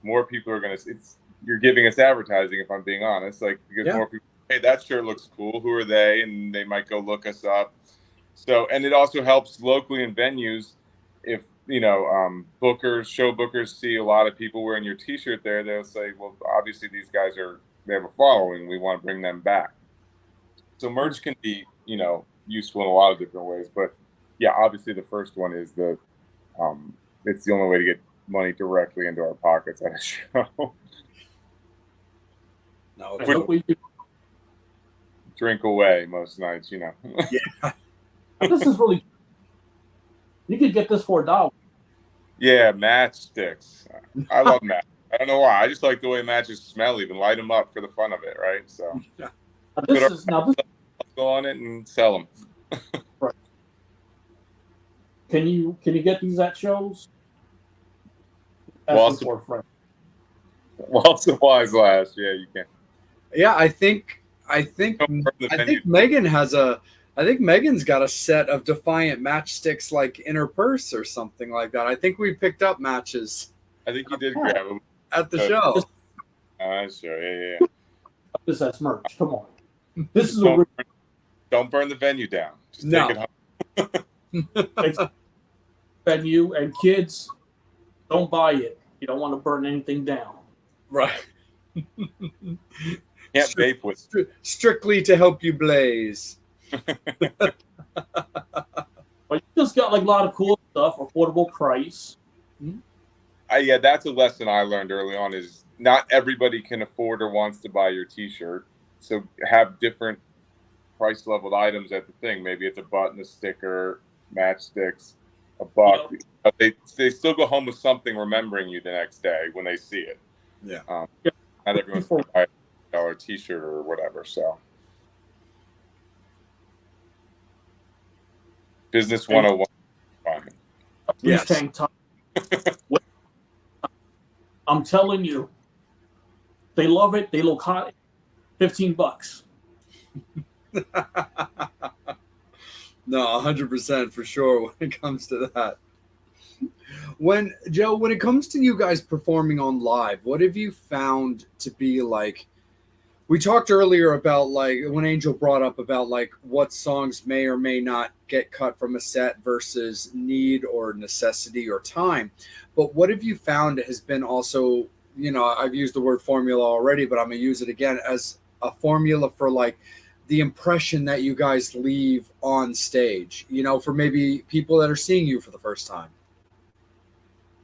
more people are going to, you're giving us advertising, if I'm being honest, like because more people, hey, that shirt looks cool. Who are they? And they might go look us up. So, and it also helps locally in venues. If, show bookers see a lot of people wearing your t-shirt there, they'll say, well, obviously these guys they have a following. We want to bring them back. So merch can be, useful in a lot of different ways. But yeah, obviously the first one is it's the only way to get money directly into our pockets at a show. No, drink away most nights, Yeah. This is really. You could get this for $1. Yeah, matchsticks. I love match. I don't know why. I just like the way matches smell. Even light them up for the fun of it, right? So This go on it and sell them. Right. Can you get these at shows? While supplies last, yeah, you can. Yeah, I think Megan has Megan's got a set of Defiant matchsticks like in her purse or something like that. I think we picked up matches. I think you did grab them at the show. Sure, yeah. That's merch. Come on. This is don't burn the venue down. Just take it home. venue, and kids, don't buy it. You don't want to burn anything down. Right. Can't vape with. Strictly to help you blaze. But you just got like a lot of cool stuff, affordable price. Yeah, that's a lesson I learned early on. Is not everybody can afford or wants to buy your T-shirt. So have different price leveled items at the thing. Maybe it's a button, a sticker, matchsticks, a buck. They still go home with something remembering you the next day when they see it. Yeah. Not everyone's going to buy a $1 T-shirt or whatever. So business 101. Yes. Tank top. I'm telling you, they love it. They look hot. $15. No, 100% for sure when it comes to that. When it comes to you guys performing on live, what have you found to be like? We talked earlier about like when Angel brought up about like what songs may or may not get cut from a set versus need or necessity or time. But what have you found has been also, I've used the word formula already, but I'm going to use it again as a formula for like the impression that you guys leave on stage, for maybe people that are seeing you for the first time?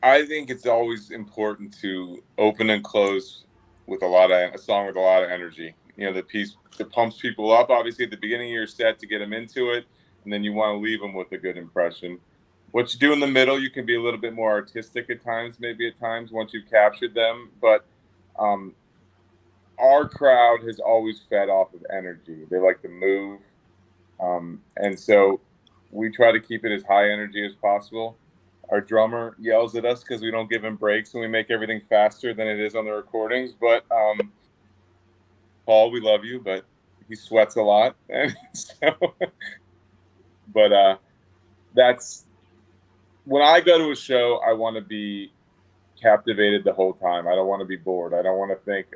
I think it's always important to open and close with a song with a lot of energy. The piece that pumps people up, obviously, at the beginning of your set to get them into it, and then you want to leave them with a good impression. What you do in the middle, you can be a little bit more artistic at times, once you've captured them. But our crowd has always fed off of energy. They like to move. And so we try to keep it as high energy as possible. Our drummer yells at us because we don't give him breaks and we make everything faster than it is on the recordings. But Paul, we love you, but he sweats a lot. And that's when I go to a show, I want to be captivated the whole time. I don't want to be bored. I don't want to think,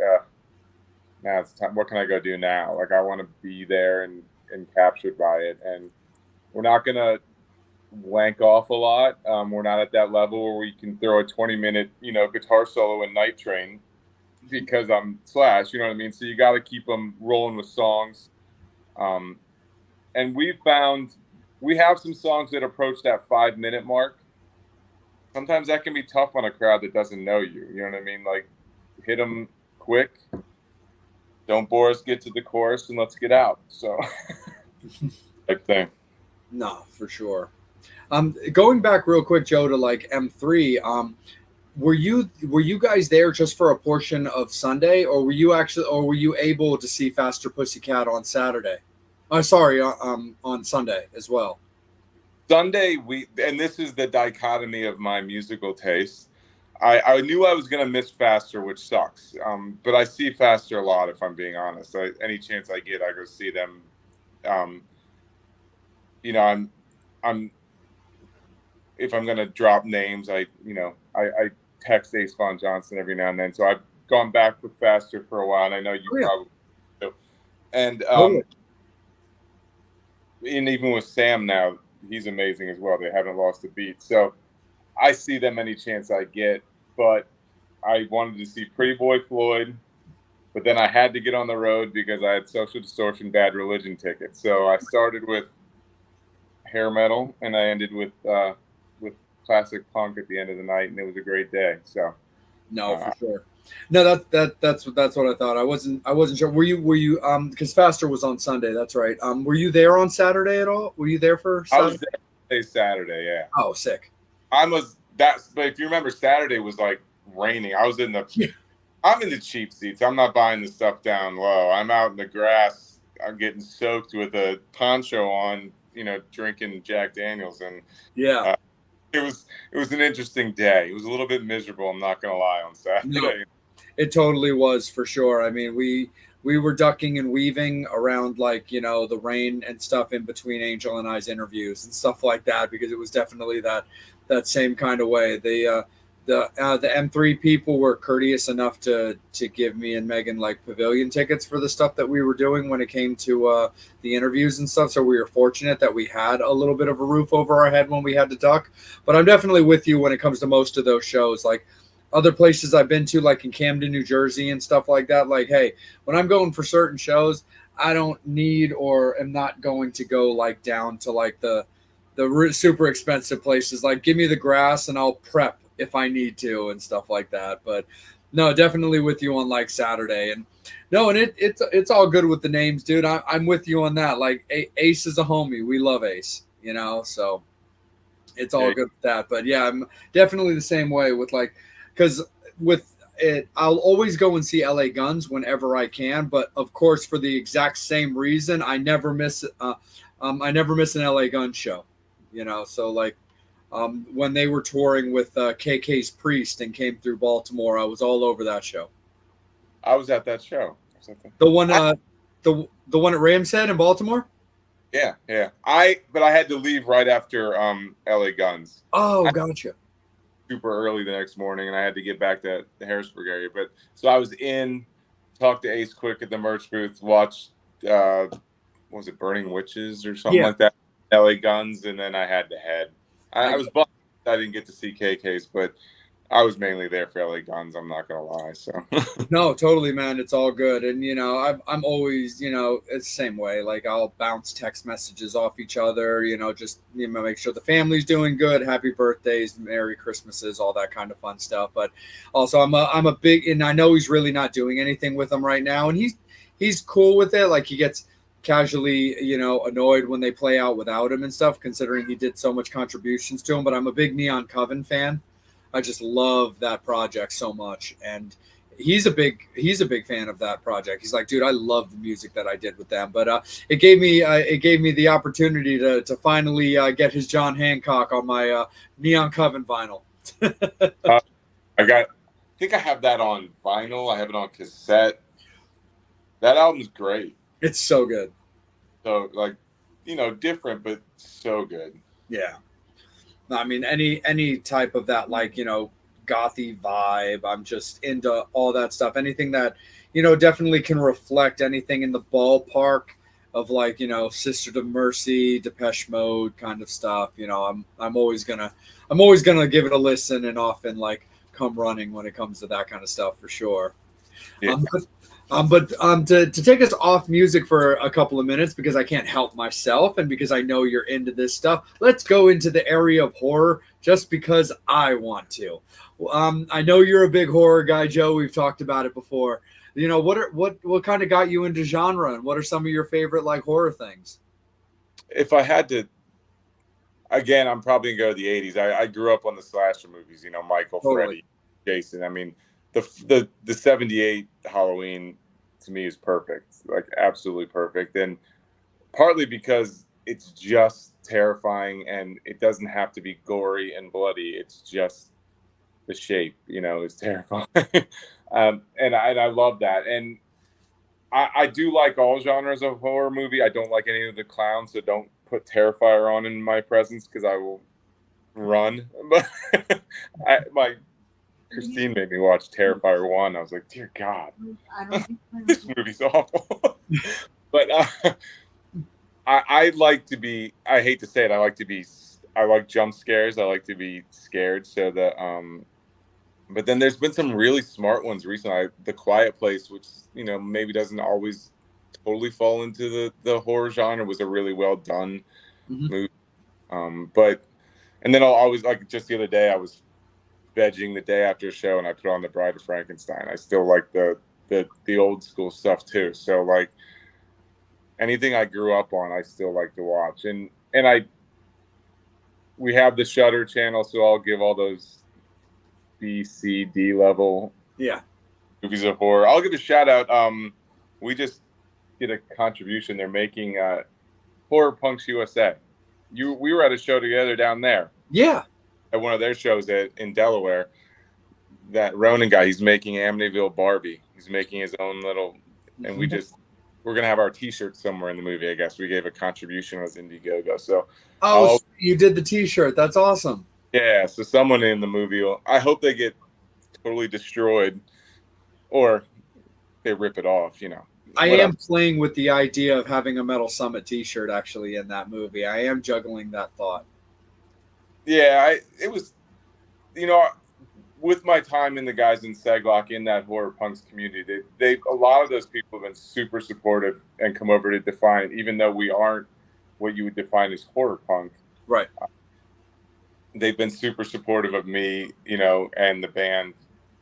now it's time. What can I go do now? Like I want to be there and captured by it. And we're not going to wank off a lot. We're not at that level where we can throw a 20-minute, guitar solo in Night Train because I'm Slash, you know what I mean? So you got to keep them rolling with songs. And we have some songs that approach that 5-minute mark. Sometimes that can be tough on a crowd that doesn't know you. You know what I mean? Like hit them quick. Don't bore us, get to the chorus and let's get out. So type thing. No, for sure. Going back real quick, Joe, to like M3, were you guys there just for a portion of Sunday, or were you able to see Faster Pussycat on Saturday? On Sunday as well. Sunday, and this is the dichotomy of my musical taste. I knew I was going to miss Faster, which sucks. But I see Faster a lot, if I'm being honest. Any chance I get, I go see them. I'm if I'm going to drop names, I text Ace Von Johnson every now and then. So I've gone back with Faster for a while, and I know you probably do. And and even with Sam now, he's amazing as well. They haven't lost a beat. So I see them any chance I get, but I wanted to see Pretty Boy Floyd, but then I had to get on the road because I had Social Distortion Bad Religion tickets. So I started with hair metal and I ended with classic punk at the end of the night, and it was a great day. So no, for sure. No, that's what I thought. I wasn't sure. Were you because Faster was on Sunday, that's right. Were you there on Saturday at all? Were you there for Saturday? I was there Saturday, yeah. Oh, sick. But if you remember, Saturday was like raining. I'm in the cheap seats. I'm not buying the stuff down low. I'm out in the grass. I'm getting soaked with a poncho on, drinking Jack Daniels, and yeah. It was an interesting day. It was a little bit miserable, I'm not gonna lie, on Saturday. No, it totally was, for sure. I mean, we were ducking and weaving around the rain and stuff in between Angel and I's interviews and stuff like that, because it was definitely that same kind of way. The the M3 people were courteous enough to give me and Megan like pavilion tickets for the stuff that we were doing when it came to the interviews and stuff. So we were fortunate that we had a little bit of a roof over our head when we had to duck. But I'm definitely with you when it comes to most of those shows. Like other places I've been to, like in Camden, New Jersey and stuff like that. Like, hey, when I'm going for certain shows, I don't need or am not going to go like down to like the super expensive places. Like give me the grass and I'll prep if I need to and stuff like that. But no, definitely with you on like Saturday. And no, and it's all good with the names, dude. I'm with you on that. Like Ace is a homie. We love Ace, you know, so it's all good with that. But yeah, I'm definitely the same way with like, because with it, I'll always go and see LA Guns whenever I can. But of course, for the exact same reason, I never miss an LA Guns show, you know. So like when they were touring with KK's Priest and came through Baltimore, I was all over that show. I was at that show. The one the one at Rams Head in Baltimore? Yeah. But I had to leave right after LA Guns. Oh, gotcha. Super early the next morning, and I had to get back to the Harrisburg area. But so I was in, talked to Ace quick at the merch booth, watched what was it, Burning Witches or something like that, LA Guns, and then I had to head. I was bummed I didn't get to see KK's, but I was mainly there for LA Guns. I'm not gonna lie. So no, totally, man. It's all good, and you know, I'm always, you know, it's the same way. Like I'll bounce text messages off each other, you know, just make sure the family's doing good, happy birthdays, Merry Christmases, all that kind of fun stuff. But also, I'm a big, and I know he's really not doing anything with them right now, and he's cool with it. Like he gets casually, you know, annoyed when they play out without him and stuff, considering he did so much contributions to him. But I'm a big Neon Coven fan. I just love that project so much, and he's a big fan of that project. He's like, dude, I love the music that I did with them. But it gave me the opportunity to finally get his John Hancock on my Neon Coven vinyl. I think I have that on vinyl. I have it on cassette. That album's great. It's so good. So like, you know, different, but so good. Yeah. I mean, any type of that, like, you know, gothy vibe. I'm just into all that stuff. Anything that, you know, definitely can reflect anything in the ballpark of like, you know, Sister of Mercy, Depeche Mode kind of stuff. You know, I'm always gonna give it a listen and often like come running when it comes to that kind of stuff for sure. Yeah. But to take us off music for a couple of minutes, because I can't help myself and because I know you're into this stuff, let's go into the area of horror just because I want to. I know you're a big horror guy, Joe. We've talked about it before. You know, what kind of got you into genre, and what are some of your favorite like horror things? If I had to, again, I'm probably gonna go to the 80s. I grew up on the slasher movies, you know, Michael, totally. Freddy, Jason. I mean, the 78 Halloween to me is perfect, like absolutely perfect, and partly because it's just terrifying and it doesn't have to be gory and bloody. It's just the shape, you know, is terrifying. And I love that. And I do like all genres of horror movie. I don't like any of the clowns, so don't put Terrifier on in my presence because I will run. But Christine made me watch Terrifier 1. I was like, dear God, this movie's awful. But I like to be, I hate to say it, I like jump scares. I like to be scared. So that, but then there's been some really smart ones recently. The Quiet Place, which, you know, maybe doesn't always totally fall into the horror genre, was a really well done movie. But, and then I'll always, like just the other day, I was vegging the day after a show and I put on The Bride of Frankenstein. I still like the old school stuff too. So like anything I grew up on, I still like to watch. And we have the Shudder channel, so I'll give all those B, C, D level movies of horror. I'll give a shout out. We just did a contribution. They're making Horror Punks USA. We were at a show together down there. Yeah. At one of their shows in Delaware. That Ronan guy, he's making Amityville Barbie. He's making his own little, and we're gonna have our T-shirt somewhere in the movie. I guess we gave a contribution as Indiegogo. So you did the T-shirt. That's awesome. Yeah, so someone in the movie will, I hope they get totally destroyed or they rip it off, I whatever. am playing with the idea of having a Metal Summit T-shirt actually in that movie. I am juggling that thought. Yeah, it was, you know, with my time in the guys in Seglock in that horror punks community, they a lot of those people have been super supportive and come over to Defiant, even though we aren't what you would define as horror punk. Right. They've been super supportive of me, and the band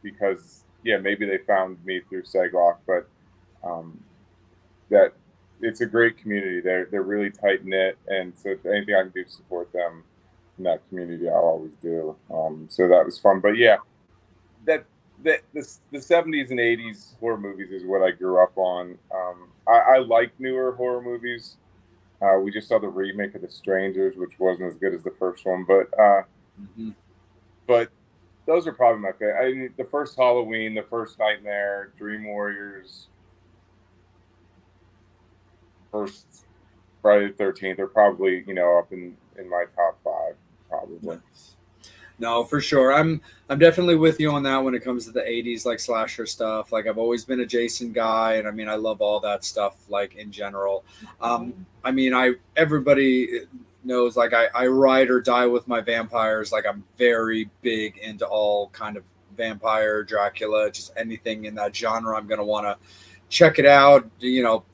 because maybe they found me through Seglock, but that it's a great community. They're really tight knit, and so if anything I can do to support them in that community, I'll always do. So that was fun, but yeah, the 70s and 80s horror movies is what I grew up on. I like newer horror movies. We just saw the remake of The Strangers, which wasn't as good as the first one, Mm-hmm. but those are probably my favorite. I mean, the first Halloween, the first Nightmare, Dream Warriors, first Friday the 13th are probably up in my top five, probably. Nice. No, for sure. I'm definitely with you on that when it comes to the 80s like slasher stuff. Like I've always been a Jason guy, and I mean I love all that stuff like in general. I mean I everybody knows like I ride or die with my vampires. Like I'm very big into all kind of vampire, Dracula, just anything in that genre. I'm gonna want to check it out,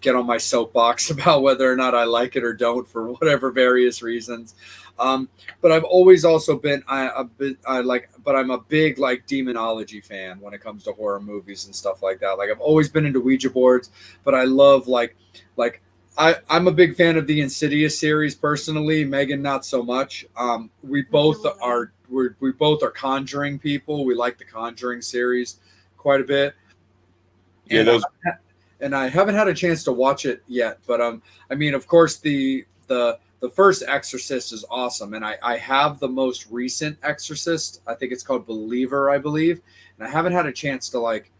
get on my soapbox about whether or not I like it or don't for whatever various reasons. But I've always also been but I'm a big like demonology fan when it comes to horror movies and stuff like that. Like I've always been into Ouija boards, but I love like I'm a big fan of the Insidious series personally. Megan, not so much. We both are Conjuring people. We like the Conjuring series quite a bit. Yeah, And those. and I haven't had a chance to watch it yet. But I mean, of course, the first Exorcist is awesome, and I have the most recent Exorcist. I think it's called Believer, I believe, and I haven't had a chance to like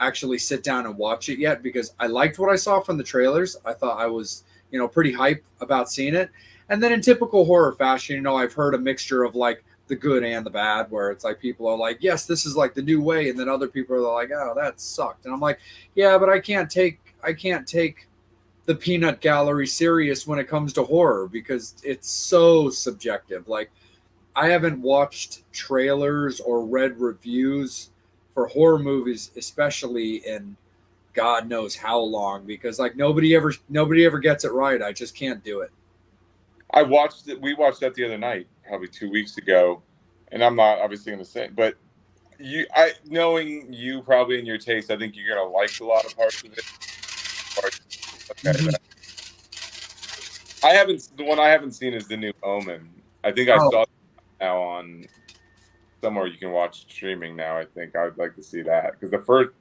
actually sit down and watch it yet because I liked what I saw from the trailers. I thought I was pretty hype about seeing it, and then in typical horror fashion, I've heard a mixture of like the good and the bad, where it's like people are like, yes, this is like the new way, and then other people are like, oh, that sucked, and I'm like, yeah, but I can't take the peanut gallery serious when it comes to horror because it's so subjective. Like I haven't watched trailers or read reviews for horror movies, especially in God knows how long, because like nobody ever gets it right. I just can't do it. I watched it. We watched that the other night, probably 2 weeks ago, and I'm not obviously going to say, but knowing you probably in your taste, I think you're going to like a lot of parts of it. Okay, Mhm. the one I haven't seen is the new Omen. I think I Oh, saw it now on somewhere you can watch streaming now. I think I would like to see that because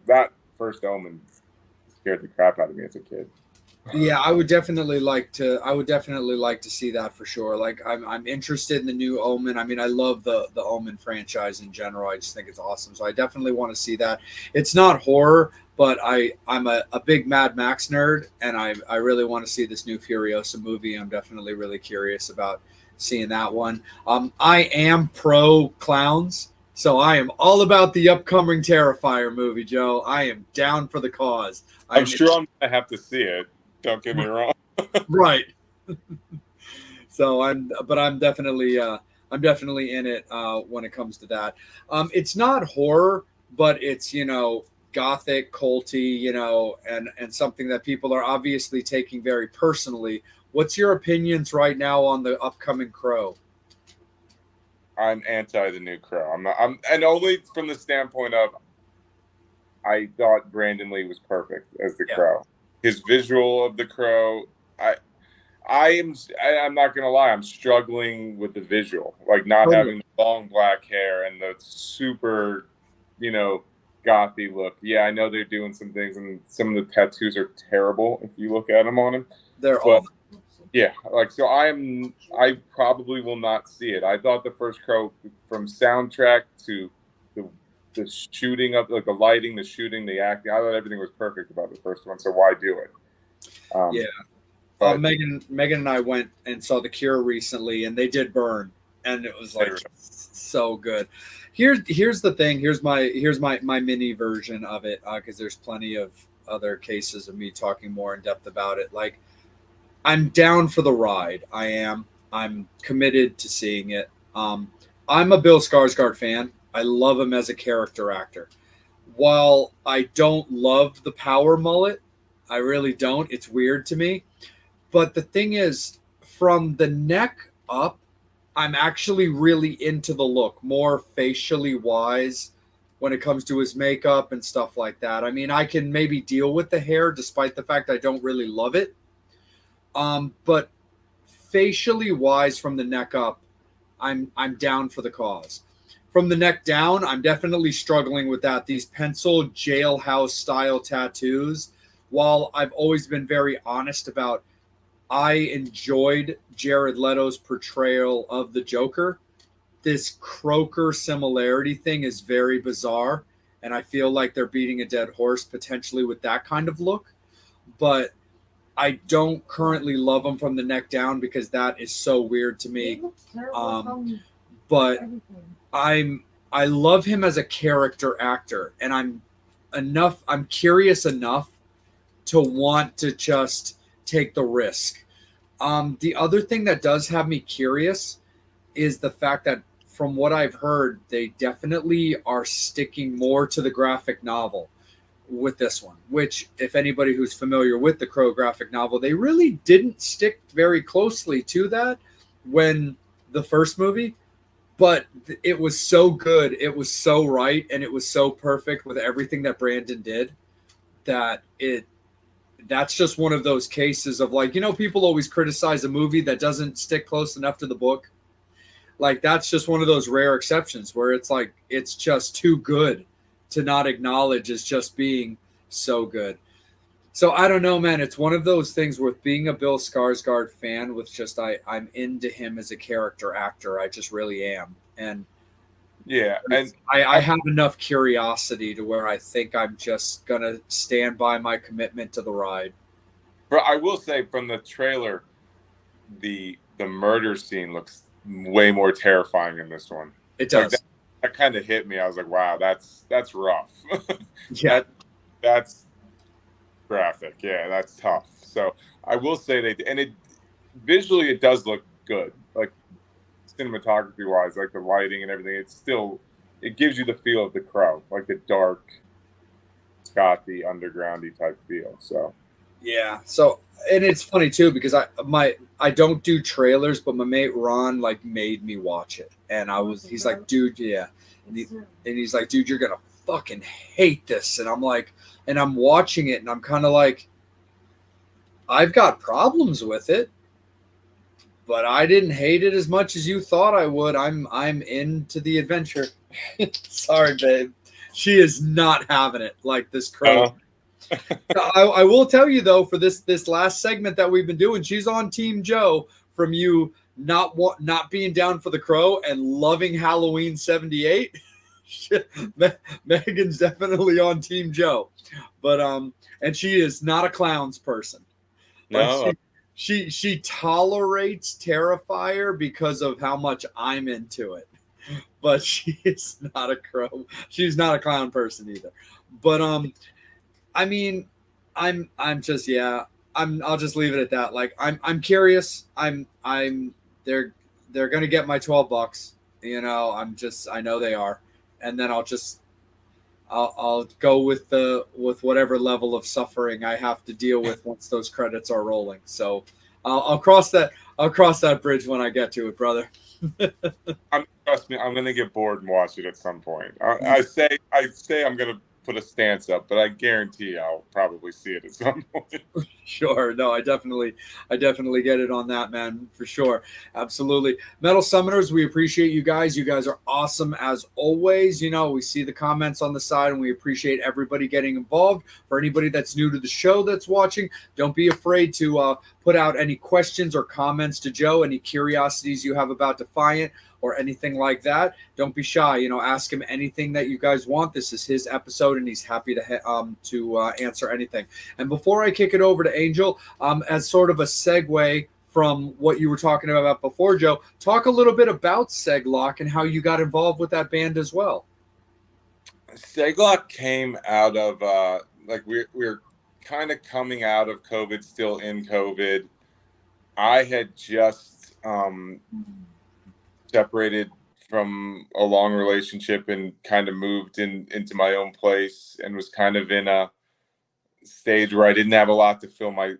that first Omen scared the crap out of me as a kid. yeah, I would definitely like to see that for sure. Like I'm interested in the new Omen. I mean, I love the Omen franchise in general. I just think it's awesome. So I definitely want to see that. It's not horror, but I'm a big Mad Max nerd, and I really want to see this new Furiosa movie. I'm definitely really curious about seeing that one. I am pro clowns. So I am all about the upcoming Terrifier movie, Joe. I am down for the cause. I'm I'm sure I'm going to have to see it. Don't get me wrong. right. So I'm definitely in it when it comes to that. It's not horror, but it's gothic, culty, and something that people are obviously taking very personally. What's your opinions right now on the upcoming Crow? I'm anti the new Crow. I'm not. And only from the standpoint of I thought Brandon Lee was perfect as the Yeah, Crow. His visual of the Crow, I'm not gonna lie, I'm struggling with the visual, like not totally. having the long black hair and the super, you know, gothy look. Yeah, I know they're doing some things, and some of the tattoos are terrible if you look at them on him. They're But awful. yeah, like so, I probably will not see it. I thought the first Crow, from soundtrack to the the shooting of like the lighting, the shooting, the acting, I thought everything was perfect about the first one. So why do it? Yeah. But Megan and I went and saw The Cure recently, and they did burn. and it was like so good. Here's the thing. Here's my mini version of it, because there's plenty of other cases of me talking more in depth about it. Like, I'm down for the ride. I am. I'm committed to seeing it. I'm a Bill Skarsgård fan. I love him as a character actor. While I don't love the power mullet, I really don't. It's weird to me. But the thing is, from the neck up, I'm actually really into the look, more facially wise when it comes to his makeup and stuff like that. I mean, I can maybe deal with the hair despite the fact I don't really love it. But facially wise from the neck up, I'm down for the cause. From the neck down, I'm definitely struggling with that. These pencil jailhouse style tattoos. While I've always been very honest about I enjoyed Jared Leto's portrayal of the Joker, this Croker similarity thing is very bizarre. And I feel like they're beating a dead horse potentially with that kind of look. But I don't currently love him from the neck down because that is so weird to me. But I love him as a character actor, and I'm curious enough to want to just take the risk. The other thing that does have me curious is the fact that from what I've heard, they definitely are sticking more to the graphic novel with this one, which if anybody who's familiar with the Crow graphic novel, they really didn't stick very closely to that when the first movie, but it was so good. It was so right. And it was so perfect with everything that Brandon did that that's just one of those cases of like, people always criticize a movie that doesn't stick close enough to the book. Like, that's just one of those rare exceptions where it's like, it's just too good to not acknowledge as just being so good. So I don't know, man. It's one of those things with being a Bill Skarsgård fan with just, I'm into him as a character actor. I just really am. And yeah, and I have enough curiosity to where I think I'm just going to stand by my commitment to the ride. But I will say from the trailer, the murder scene looks way more terrifying in this one. It does. Like that kind of hit me. I was like, wow, that's rough. Yeah. That's graphic. Yeah, that's tough. So I will say visually it does look good. Like cinematography wise, like the lighting and everything, it gives you the feel of The Crow, like the dark, Scotty, undergroundy type feel. So yeah. So, and it's funny too because I don't do trailers, but my mate Ron like made me watch it, and he's like, dude, yeah, and he's like, dude, you're gonna fucking hate this, and I'm like, and I'm watching it, and I'm kind of like, I've got problems with it, but I didn't hate it as much as you thought I would. I'm into the adventure. Sorry, babe, she is not having it like this Crow. I will tell you though, for this last segment that we've been doing, she's on Team Joe from you not being down for the Crow and loving Halloween 78. Megan's definitely on Team Joe, but and she is not a clowns person. No, she tolerates Terrifier because of how much I'm into it, but she is not a Crow. She's not a clown person either. But I mean, I'll just leave it at that. Like, I'm curious. They're gonna get my $12. I know they are, and then I'll go with whatever level of suffering I have to deal with once those credits are rolling. So I'll cross that bridge when I get to it, brother. Trust me, I'm gonna get bored and watch it at some point. I say I'm gonna put a stance up, but I guarantee I'll probably see it at some point. Sure. No, I definitely get it on that, man, for sure. Absolutely. Metal Summoners, we appreciate you guys. You guys are awesome as always. We see the comments on the side and we appreciate everybody getting involved. For anybody that's new to the show that's watching, don't be afraid to put out any questions or comments to Joe, any curiosities you have about Defiant or anything like that. Don't be shy. Ask him anything that you guys want. This is his episode, and he's happy to answer anything. And before I kick it over to Angel, as sort of a segue from what you were talking about before, Joe. Talk a little bit about Seglock and how you got involved with that band as well. Seglock came out of like we're kind of coming out of COVID, still in COVID. I had just separated from a long relationship and kind of moved into my own place and was kind of in a stage where I didn't have a lot to fill my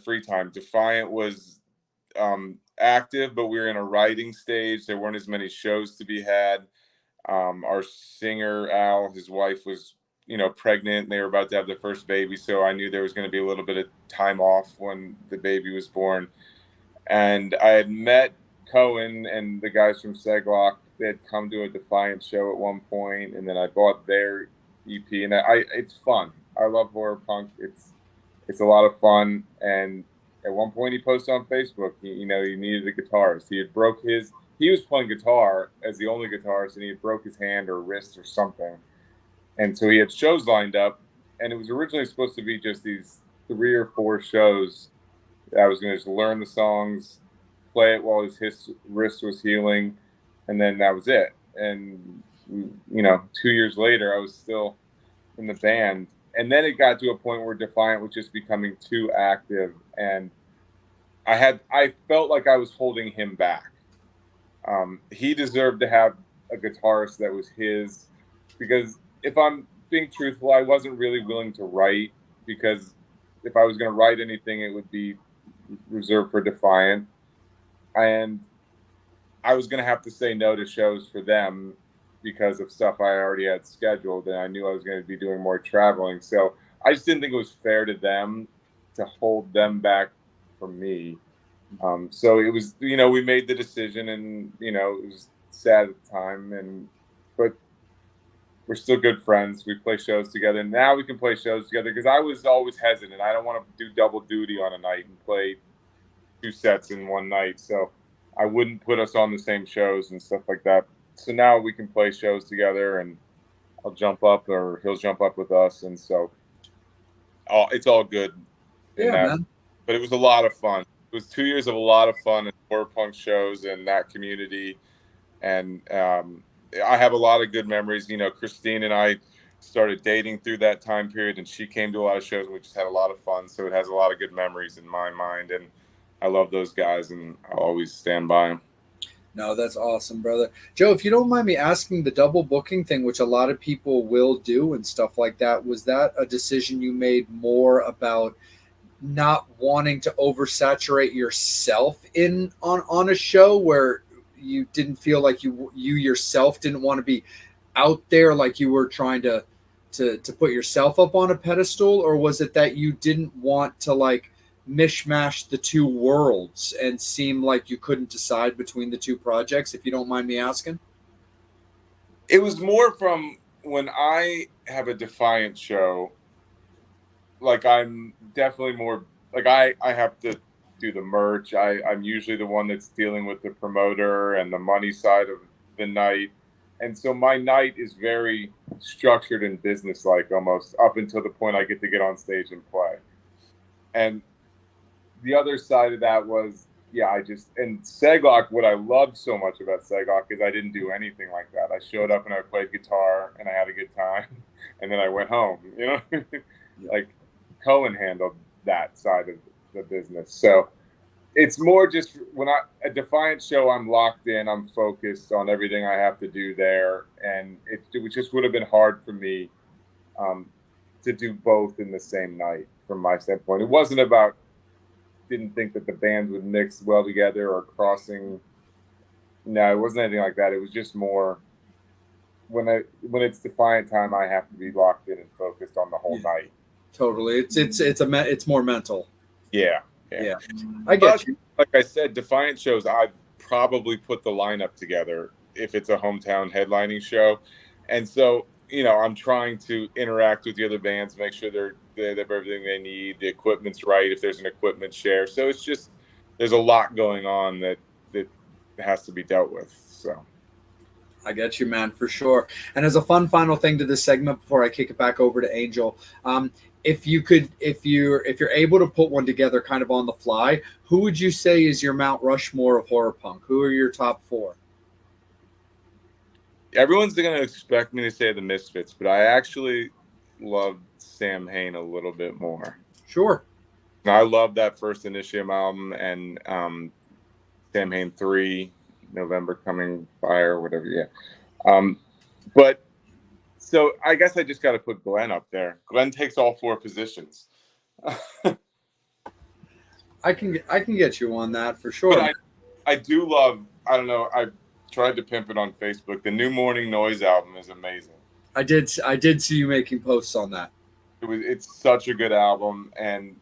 free time. Defiant was active, but we were in a writing stage. There weren't as many shows to be had. Our singer Al, his wife was pregnant, and they were about to have their first baby, so I knew there was going to be a little bit of time off when the baby was born. And I had met Cohen and the guys from Seglock. They had come to a Defiant show at one point, and then I bought their EP. And it's fun. I love horror punk. It's a lot of fun. And at one point, he posted on Facebook, he needed a guitarist. He was playing guitar as the only guitarist, and he had broke his hand or wrist or something. And so he had shows lined up, and it was originally supposed to be just these 3 or 4 shows. I was going to just learn the songs, play it while his wrist was healing, and then that was it. And 2 years later, I was still in the band, and then it got to a point where Defiant was just becoming too active, and I felt like I was holding him back. He deserved to have a guitarist that was his, because if I'm being truthful, I wasn't really willing to write, because if I was going to write anything, it would be reserved for Defiant, and I was going to have to say no to shows for them because of stuff I already had scheduled, and I knew I was going to be doing more traveling. So I just didn't think it was fair to them to hold them back from me. So it was, we made the decision, and it was sad at the time, but we're still good friends. We play shows together, and now we can play shows together, because I was always hesitant. I don't want to do double duty on a night and play 2 sets in one night. So I wouldn't put us on the same shows and stuff like that. So now we can play shows together, and I'll jump up or he'll jump up with us. And so it's all good. Yeah, man. But it was a lot of fun. It was 2 years of a lot of fun at horror punk shows and that community. And I have a lot of good memories. Christine and I started dating through that time period, and she came to a lot of shows, and we just had a lot of fun. So it has a lot of good memories in my mind, and I love those guys, and I'll always stand by them. No, that's awesome, brother. Joe, if you don't mind me asking, the double booking thing, which a lot of people will do and stuff like that, was that a decision you made more about not wanting to oversaturate yourself on a show, where you didn't feel like you yourself didn't want to be out there, like you were trying to put yourself up on a pedestal? Or was it that you didn't want to like mishmash the two worlds and seem like you couldn't decide between the two projects, if you don't mind me asking? It was more from when I have a Defiant show, like I'm definitely more like I have to do the merch. I'm usually the one that's dealing with the promoter and the money side of the night. And so my night is very structured and businesslike, almost up until the point I get to get on stage and play. And the other side of that was, and Seglock, what I loved so much about Seglock is I didn't do anything like that. I showed up and I played guitar and I had a good time, and then I went home, like Cohen handled that side of the business. So it's more just when a Defiant show, I'm locked in, I'm focused on everything I have to do there. And it just would have been hard for me to do both in the same night from my standpoint. It wasn't about, didn't think that the bands would mix well together or crossing. No, it wasn't anything like that. It was just more when it's Defiant time, I have to be locked in and focused on the whole night. Totally. It's more mental. Yeah. I get you. Like I said, Defiant shows, I've probably put the lineup together if it's a hometown headlining show. And so, I'm trying to interact with the other bands, make sure they have everything they need, the equipment's right, if there's an equipment share. So it's just, there's a lot going on that has to be dealt with. So I get you, man, for sure. And as a fun final thing to this segment before I kick it back over to Angel, if you're able to put one together kind of on the fly, who would you say is your Mount Rushmore of horror punk? Who are your top 4? Everyone's going to expect me to say the Misfits, but I actually love Sam Hain a little bit more. Sure. I love that first Initium album and Sam Hain 3, November Coming Fire, whatever. Yeah. But so I guess I just got to put Glenn up there. Glenn takes all 4 positions. I can get you on that for sure. But I do love, I don't know, I tried to pimp it on Facebook. The new Morning Noise album is amazing. I did see you making posts on that. It's such a good album, and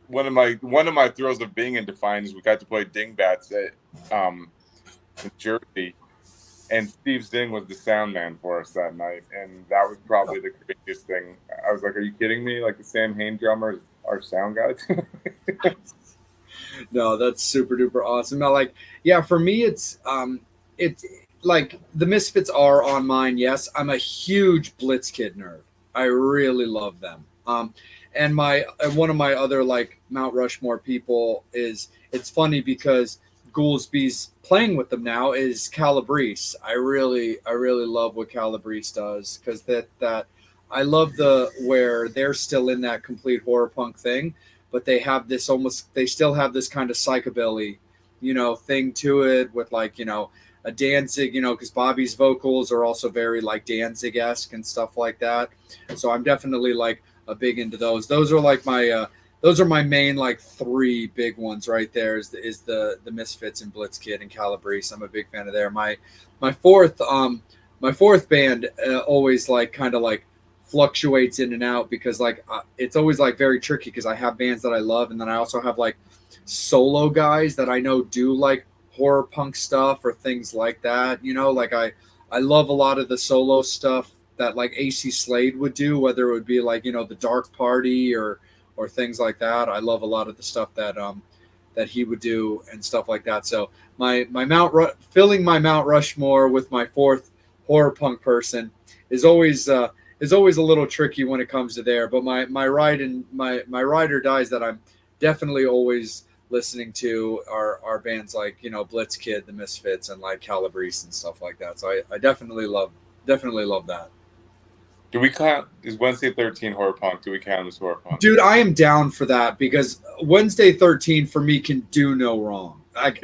one of my thrills of being in Defiant is we got to play Dingbats at in Jersey, and Steve Zing was the sound man for us that night, and that was probably the craziest thing. I was like, "Are you kidding me? Like the Sam Hain drummer is our sound guy?" No, that's super duper awesome. Now, like, yeah, for me, it's like the Misfits are on mine. Yes, I'm a huge Blitzkid nerd. I really love them. And one of my other like Mount Rushmore people is, it's funny because Goolsby's playing with them now is Calabrese. I really love what Calabrese does, because that I love where they're still in that complete horror punk thing, but they still have this kind of psychobilly, thing to it with like, a Danzig, because Bobby's vocals are also very like Danzig-esque and stuff like that. So I'm definitely like a big into those. Those are like those are my main like 3 big ones right there. Is the Misfits and Blitzkid and Calabrese. I'm a big fan of there. My fourth band always like kind of like fluctuates in and out, because like it's always like very tricky, because I have bands that I love, and then I also have like solo guys that I know do like horror punk stuff or things like that. Like I love a lot of the solo stuff that like AC Slade would do, whether it would be like, the Dark Party or things like that. I love a lot of the stuff that he would do and stuff like that. So my filling my Mount Rushmore with my 4th horror punk person is always a little tricky when it comes to there. But my ride or dies that I'm definitely always listening to are bands like, Blitzkid, the Misfits, and like Calabrese and stuff like that. So I definitely love that. Do we count, is Wednesday 13 horror punk? Do we count him as horror punk? Dude, I am down for that, because Wednesday 13 for me can do no wrong.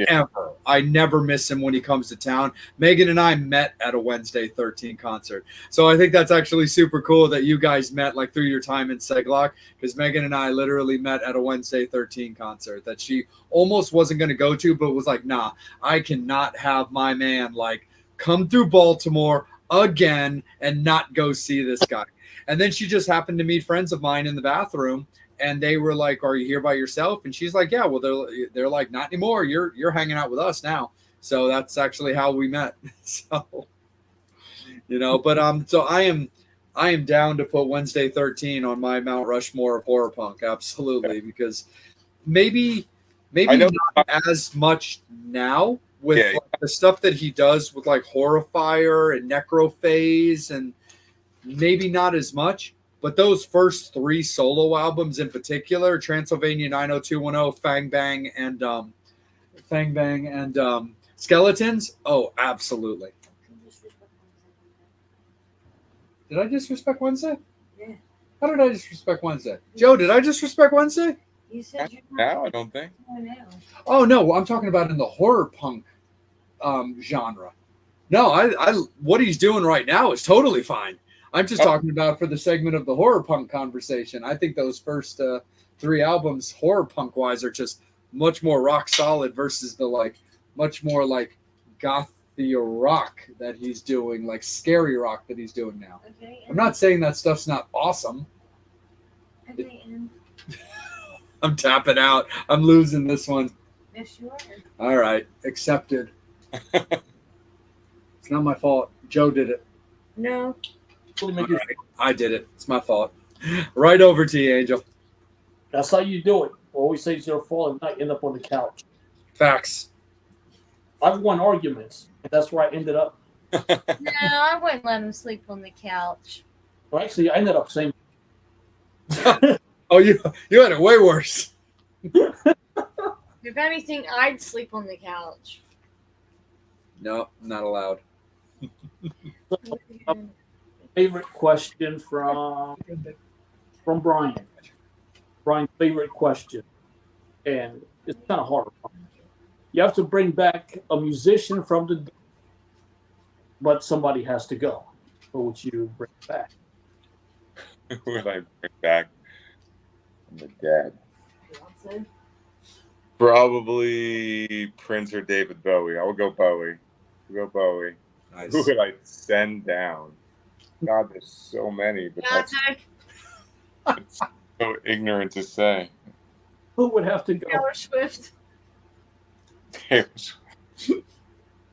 Ever. I never miss him when he comes to town. Megan and I met at a Wednesday 13 concert. So I think that's actually super cool that you guys met like through your time in Seglock, because Megan and I literally met at a Wednesday 13 concert that she almost wasn't going to go to, but was like, nah, I cannot have my man like come through Baltimore again and not go see this guy. And then she just happened to meet friends of mine in the bathroom, and they were like, "Are you here by yourself?" And she's like, "Yeah." Well, they're like, "Not anymore. You're hanging out with us now." So that's actually how we met. So, but so I am down to put Wednesday 13 on my Mount Rushmore of horror punk, absolutely, because maybe not as much now with like the stuff that he does with like Horrifier and Necrophase, and maybe not as much. But those first 3 solo albums in particular, Transylvania 90210, Fang Bang, and Skeletons. Oh, absolutely. Did I disrespect Wednesday? Yeah. How did I disrespect Wednesday? Joe, did I disrespect Wednesday? You said you're now, I don't think. now. Oh no, I'm talking about in the horror punk genre. No, I what he's doing right now is totally fine. I'm just talking about for the segment of the horror punk conversation. I think those first 3 albums, horror punk wise, are just much more rock solid versus the like much more like gothy rock that he's doing, like scary rock that he's doing now. Okay. I'm not saying that stuff's not awesome. Okay, and I'm tapping out. I'm losing this one. yes, you are. All right, accepted. It's not my fault. Joe did it. No. All right, I did it. It's my fault. Right over to you, Angel. That's how you do it. Always say it's your fault and not end up on the couch. Facts. I've won arguments. That's where I ended up. No, I wouldn't let him sleep on the couch. Well, actually, I ended up saying, Oh, you had it way worse. If anything, I'd sleep on the couch. No, not allowed. Favorite question from Brian. Brian's favorite question, and it's kind of hard. You have to bring back a musician from the dead, but somebody has to go. Who would you bring back? Who would I bring back from the dead? Beyonce. Probably Prince or David Bowie. I would go Bowie. Nice. Who would I send down? God, there's so many, but that's Beyonce. so ignorant to say. Who would have to go? Taylor Swift.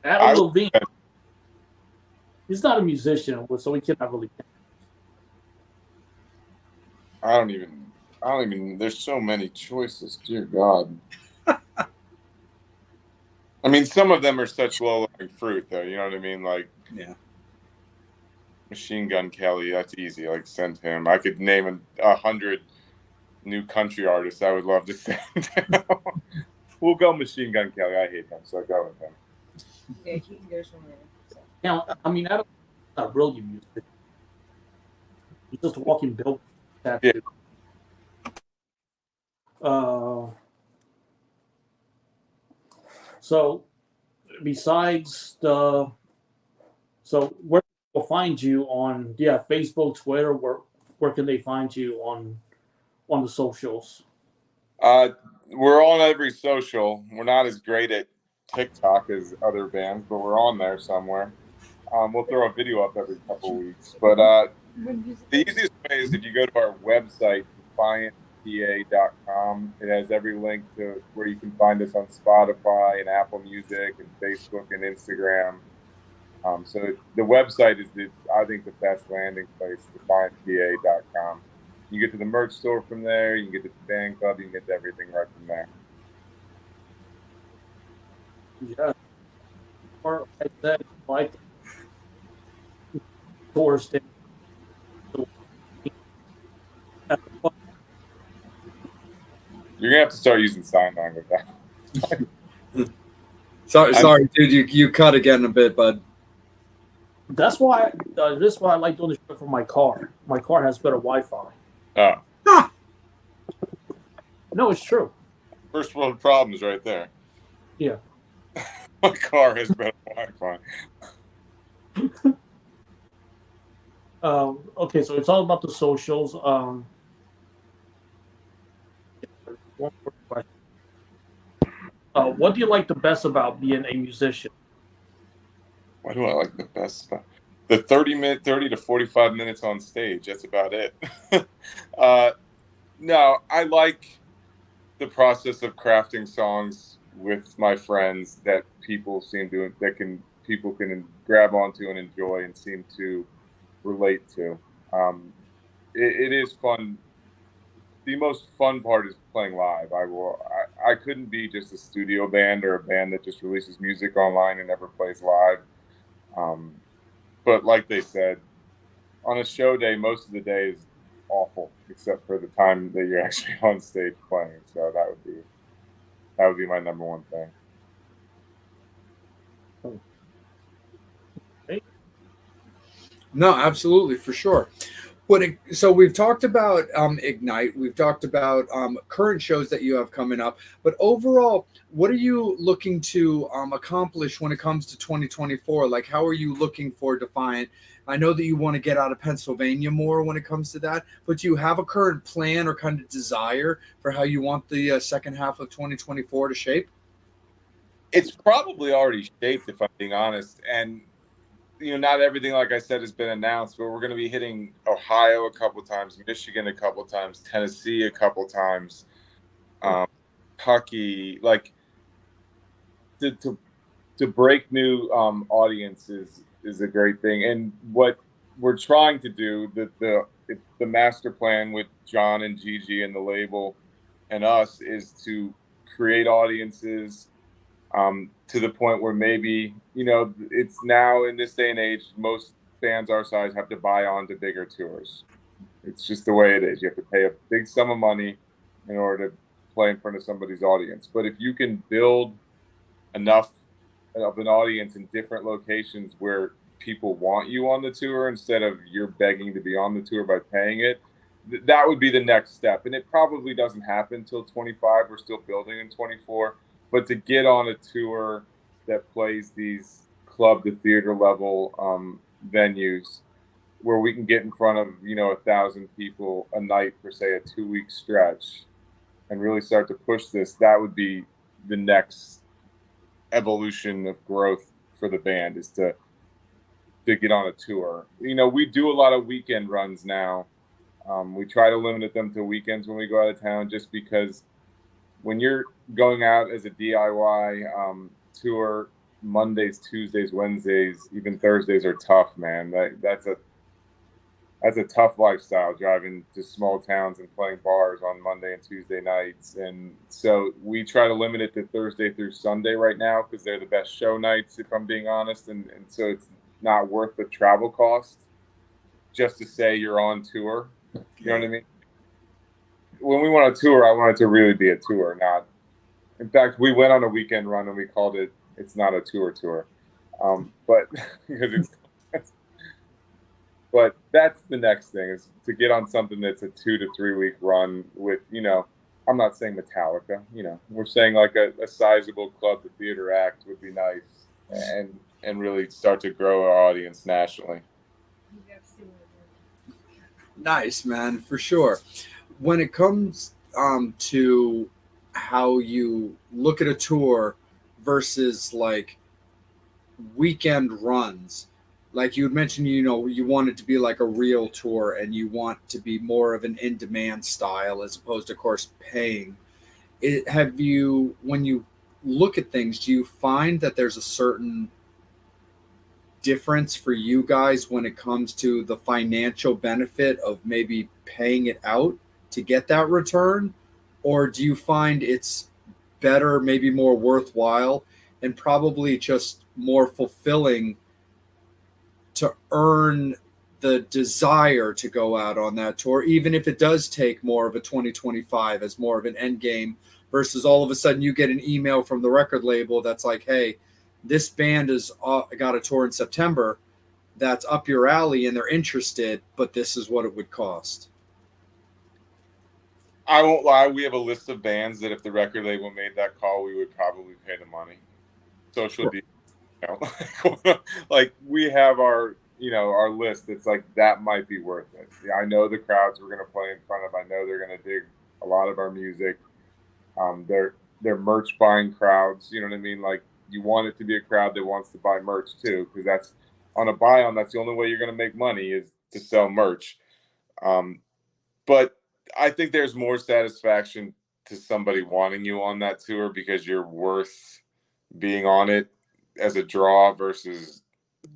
Adam Levine. He's not a musician, so he cannot really. I don't even. There's so many choices. Dear God. I mean, some of them are such low-lying fruit, though. You know what I mean? Like, Yeah. Machine Gun Kelly. That's easy. Like, send him. I could name 100 new country artists I would love to send down. We'll go Machine Gun Kelly. I hate him, so go with him. Yeah, he can go somewhere. So. Now, I mean, Adam's not really music. He's just a walking bill. Yeah. So, besides where will find you on Facebook, Twitter? Where can they find you on the socials? We're on every social. We're not as great at TikTok as other bands, but we're on there somewhere. We'll throw a video up every couple of weeks. But the easiest way is if you go to our website, defiantpa.com. It has every link to where you can find us on Spotify and Apple Music and Facebook and Instagram. So the website is, I think, the best landing place, defiantpa.com. You get to the merch store from there. You can get to the fan club. You can get to everything right from there. Yeah. Or like that, like tourist. You're gonna have to start using sign language now. Sorry, dude. You cut again a bit, bud. That's why. This is why I like doing the show from my car. My car has better Wi-Fi. Oh, No, it's true. first world problems right there. Yeah. My car has better Wi-Fi. Okay, so it's all about the socials. One more question. What do you like the best about being a musician? What do I like the best about the 30 to 45 minutes on stage? That's about it. No, I like the process of crafting songs with my friends that people can grab onto and enjoy and seem to relate to. It is fun. The most fun part is playing live. I couldn't be just a studio band or a band that just releases music online and never plays live. But like they said, on a show day, most of the day is awful, except for the time that you're actually on stage playing. So that would be my number one thing. No, absolutely, for sure. So we've talked about Ignite. We've talked about current shows that you have coming up. But overall, what are you looking to accomplish when it comes to 2024? Like, how are you looking for Defiant? I know that you want to get out of Pennsylvania more when it comes to that. But do you have a current plan or kind of desire for how you want the second half of 2024 to shape? It's probably already shaped, if I'm being honest. And not everything, like I said, has been announced, but we're going to be hitting Ohio a couple times, Michigan a couple times, Tennessee a couple times, Kentucky. Like to break new audiences is a great thing. And what we're trying to do, the master plan with John and Gigi and the label and us, is to create audiences to the point where maybe, it's now in this day and age, most bands our size have to buy on to bigger tours. It's just the way it is. You have to pay a big sum of money in order to play in front of somebody's audience. But if you can build enough of an audience in different locations where people want you on the tour instead of you're begging to be on the tour by paying it, that would be the next step. And it probably doesn't happen till 25. We're still building in 24. But to get on a tour that plays these club to theater level venues where we can get in front of 1,000 people a night for say a 2-week stretch and really start to push this, that would be the next evolution of growth for the band, is to get on a tour. We do a lot of weekend runs now. We try to limit them to weekends when we go out of town, just because when you're going out as a DIY tour, Mondays, Tuesdays, Wednesdays, even Thursdays are tough, man. That's a tough lifestyle, driving to small towns and playing bars on Monday and Tuesday nights. And so we try to limit it to Thursday through Sunday right now, because they're the best show nights, if I'm being honest. And so it's not worth the travel cost just to say you're on tour. You know what I mean? When we went on tour, I want it to really be a tour, not. In fact, we went on a weekend run and we called it "It's Not a Tour," but because but that's the next thing, is to get on something that's a 2 to 3 week run with, I'm not saying Metallica, we're saying like a sizable club to theater act would be nice, and really start to grow our audience nationally. Nice, man, for sure. When it comes to how you look at a tour versus like weekend runs, like you had mentioned, you want it to be like a real tour and you want to be more of an in-demand style as opposed to, of course, paying. When you look at things, do you find that there's a certain difference for you guys when it comes to the financial benefit of maybe paying it out to get that return? Or do you find it's better, maybe more worthwhile, and probably just more fulfilling to earn the desire to go out on that tour, even if it does take more of a 2025 as more of an end game, versus all of a sudden you get an email from the record label that's like, hey, this band has got a tour in September that's up your alley and they're interested, but this is what it would cost? I won't lie, we have a list of bands that if the record label made that call, we would probably pay the money. Social deal, like we have our list. It's like, that might be worth it. Yeah, I know the crowds we're going to play in front of. I know they're going to dig a lot of our music. They're merch buying crowds. You know what I mean? Like, you want it to be a crowd that wants to buy merch too, because that's on a buy-on. That's the only way you're going to make money, is to sell merch. But I think there's more satisfaction to somebody wanting you on that tour because you're worth being on it as a draw versus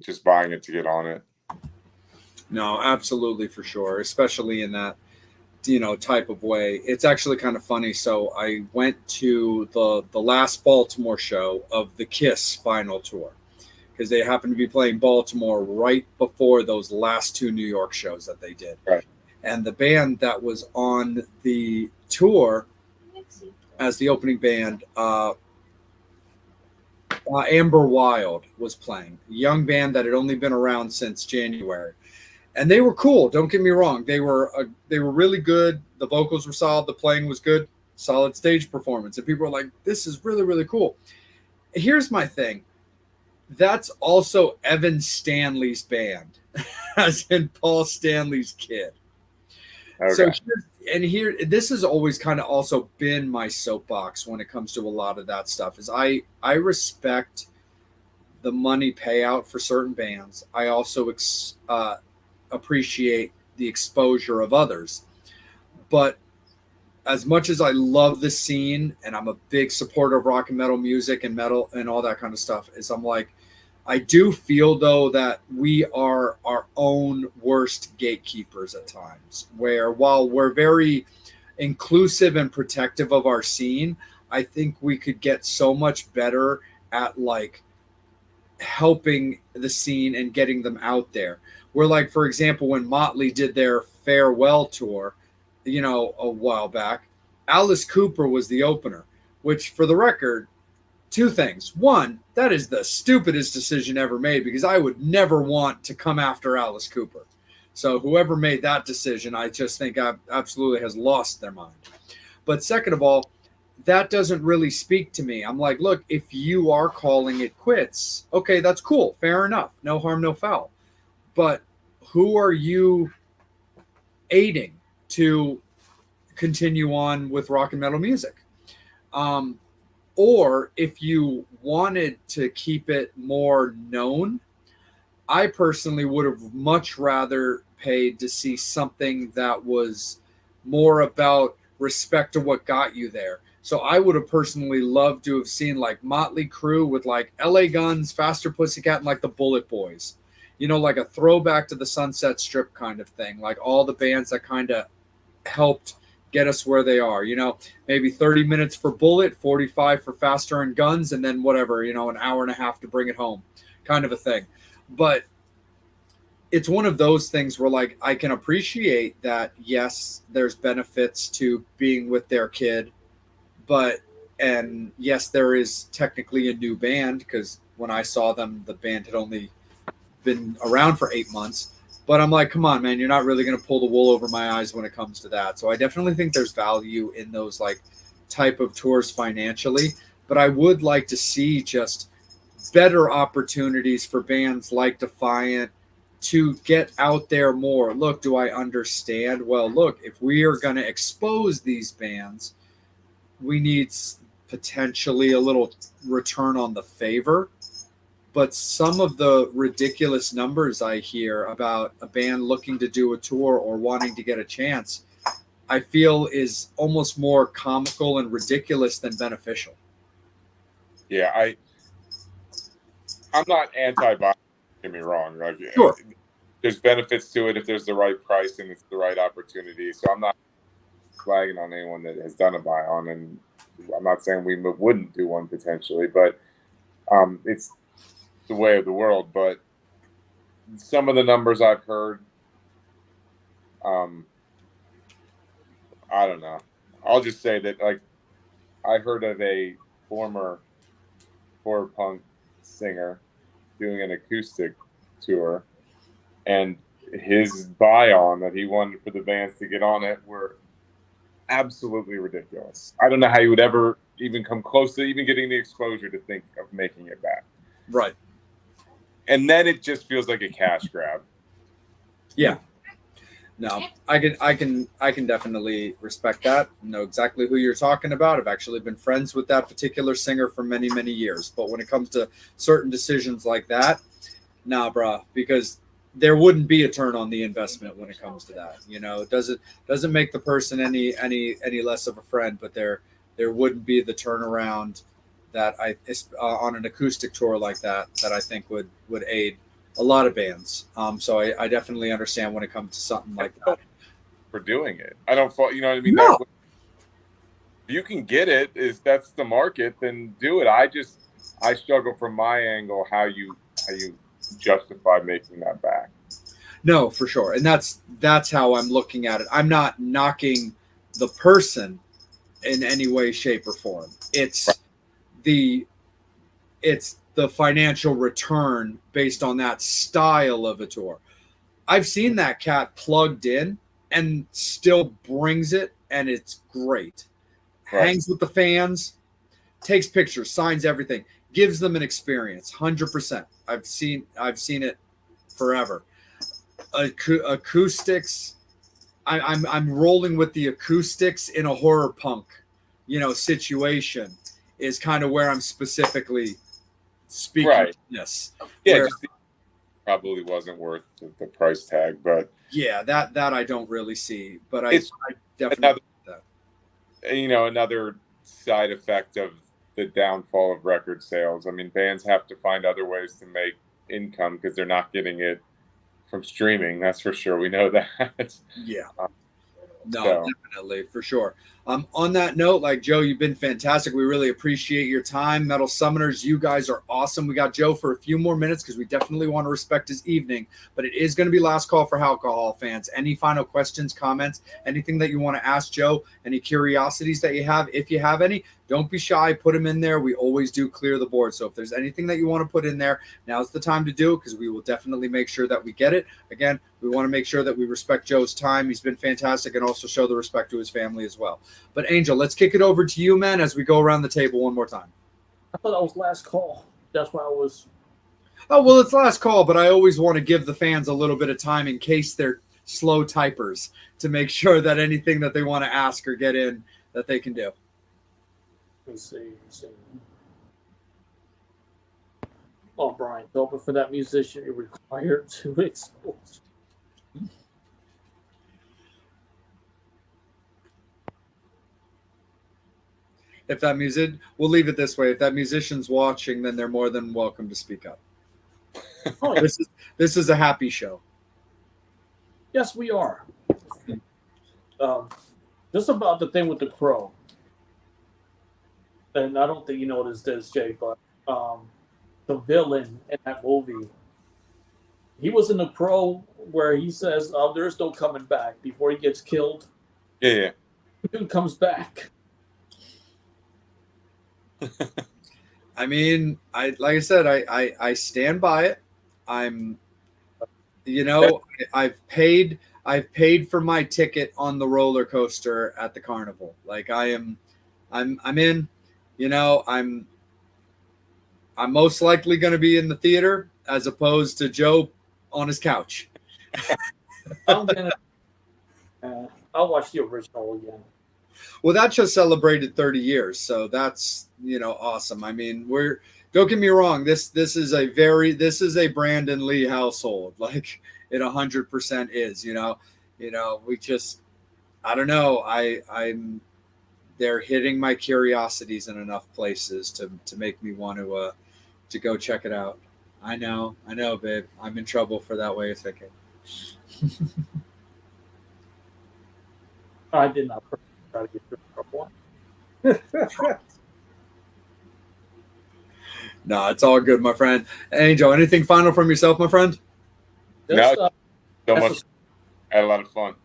just buying it to get on it. No, absolutely, for sure, especially in that type of way. It's actually kind of funny. So I went to the last Baltimore show of the Kiss final tour, because they happened to be playing Baltimore right before those last 2 New York shows that they did. Right. And the band that was on the tour as the opening band, Amber Wild was playing, a young band that had only been around since January. And they were cool. Don't get me wrong. They were really good. The vocals were solid. The playing was good. Solid stage performance. And people were like, this is really, really cool. Here's my thing. That's also Evan Stanley's band, as in Paul Stanley's kid. Okay. So this has always kind of also been my soapbox when it comes to a lot of that stuff, is I respect the money payout for certain bands. I also appreciate the exposure of others. But as much as I love the scene and I'm a big supporter of rock and metal music and metal and all that kind of stuff, is I'm like, I do feel though that we are our own worst gatekeepers at times, where while we're very inclusive and protective of our scene, I think we could get so much better at like helping the scene and getting them out there. Where, like, for example, when Motley did their farewell tour, a while back, Alice Cooper was the opener, which, for the record, two things. One, that is the stupidest decision ever made because I would never want to come after Alice Cooper. So whoever made that decision, I just think absolutely has lost their mind. But second of all, that doesn't really speak to me. I'm like, look, if you are calling it quits, okay, that's cool. Fair enough. No harm, no foul. But who are you aiding to continue on with rock and metal music? Or if you wanted to keep it more known, I personally would have much rather paid to see something that was more about respect to what got you there. So I would have personally loved to have seen like Motley Crue with like LA Guns, Faster Pussycat, and like the Bullet Boys. Like a throwback to the Sunset Strip kind of thing. Like all the bands that kind of helped get us where they are. Maybe 30 minutes for Bullet, 45 for Faster and Guns, and then whatever, an hour and a half to bring it home, kind of a thing. But it's one of those things where, like, I can appreciate that, yes, there's benefits to being with their kid, and yes, there is technically a new band because when I saw them, the band had only been around for 8 months. But I'm like, come on, man, you're not really going to pull the wool over my eyes when it comes to that. So I definitely think there's value in those like type of tours financially. But I would like to see just better opportunities for bands like Defiant to get out there more. Look, do I understand? Well, look, if we are going to expose these bands, we need potentially a little return on the favor. But some of the ridiculous numbers I hear about a band looking to do a tour or wanting to get a chance, I feel is almost more comical and ridiculous than beneficial. Yeah, I'm not anti-buy. Don't get me wrong. Like, sure, there's benefits to it if there's the right price and it's the right opportunity. So I'm not flagging on anyone that has done a buy on, and I'm not saying we wouldn't do one potentially, but it's the way of the world. But some of the numbers I've heard, I don't know. I'll just say that, like, I heard of a former horror punk singer doing an acoustic tour, and his buy-on that he wanted for the bands to get on it were absolutely ridiculous. I don't know how you would ever even come close to even getting the exposure to think of making it back. Right. And then it just feels like a cash grab. Yeah. No, I can definitely respect that. Know exactly who you're talking about. I've actually been friends with that particular singer for many, many years. But when it comes to certain decisions like that, nah, bruh, because there wouldn't be a turn on the investment when it comes to that. It doesn't make the person any less of a friend, but there wouldn't be the turnaround that on an acoustic tour like that I think would aid a lot of bands. So I definitely understand when it comes to something like that. For doing it, I don't fault. You know what I mean? No. If you can get it, if that's the market, then do it. I struggle from my angle how you justify making that back. No, for sure, and that's how I'm looking at it. I'm not knocking the person in any way, shape, or form. It's the financial return based on that style of a tour. I've seen that cat plugged in and still brings it, and it's great. Right. Hangs with the fans, takes pictures, signs everything, gives them an experience. 100%. I've seen it forever. Acoustics. I'm rolling with the acoustics in a horror punk, situation is kind of where I'm specifically speaking. Right. Yes. Yeah. Where, probably wasn't worth the price tag, but yeah, that I don't really see, but I definitely another side effect of the downfall of record sales. I mean, bands have to find other ways to make income because they're not getting it from streaming. That's for sure. We know that. Yeah. No, So. definitely, for sure. On that note, like Joe, you've been fantastic. We really appreciate your time. Metal Summoners, you guys are awesome. We got Joe for a few more minutes because we definitely want to respect his evening, but it is going to be last call for alcohol fans. Any final questions, comments, anything that you want to ask Joe, any curiosities that you have, if you have any, don't be shy. Put them in there. We always do clear the board. So if there's anything that you want to put in there, now's the time to do it because we will definitely make sure that we get it. Again, we want to make sure that we respect Joe's time. He's been fantastic and also show the respect to his family as well. But Angel, let's kick it over to you, man, as we go around the table one more time. I thought that was last call. That's why I was. Oh, well, it's last call, but I always want to give the fans a little bit of time in case they're slow typers to make sure that anything that they want to ask or get in that they can do. Let's see. Oh, Brian, open for that musician. You're required to expose. If that music, we'll leave it this way. If that musician's watching, then they're more than welcome to speak up. Oh, yeah. This is a happy show. Yes, we are. Just about the thing with the crow. And I don't think you noticed this, Jay, but the villain in that movie, he was in the crow where he says, there's no coming back before he gets killed. Yeah. Dude comes back. I mean, like I said, I stand by it. I'm, I've paid for my ticket on the roller coaster at the carnival. Like I'm in. I'm most likely going to be in the theater as opposed to Joe on his couch. I'll watch the original again. Well, that just celebrated 30 years, so that's awesome. I mean, don't get me wrong. This is a Brandon Lee household, like it 100% is. We just, I don't know. They're hitting my curiosities in enough places to make me want to go check it out. I know, babe. I'm in trouble for that way of thinking. I did not try to get through trouble. No, it's all good, my friend. Angel, anything final from yourself, my friend? So much. I had a lot of fun.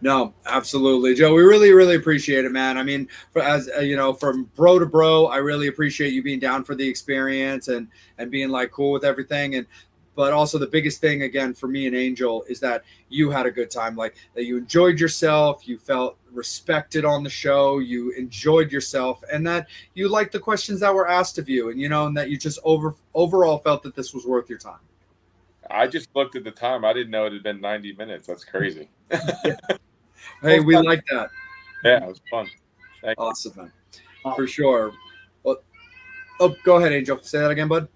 No, absolutely, Joe. We really, really appreciate it, man. I mean, from bro to bro, I really appreciate you being down for the experience and being like cool with everything. But also the biggest thing again for me and Angel is that you had a good time, like that you enjoyed yourself, you felt respected on the show, you enjoyed yourself, and that you liked the questions that were asked of you, and that you just overall felt that this was worth your time. I just looked at the time. I didn't know it had been 90 minutes. That's crazy. Hey, we like that. Yeah, it was fun. Awesome, man. For sure. Well, go ahead, Angel. Say that again, bud.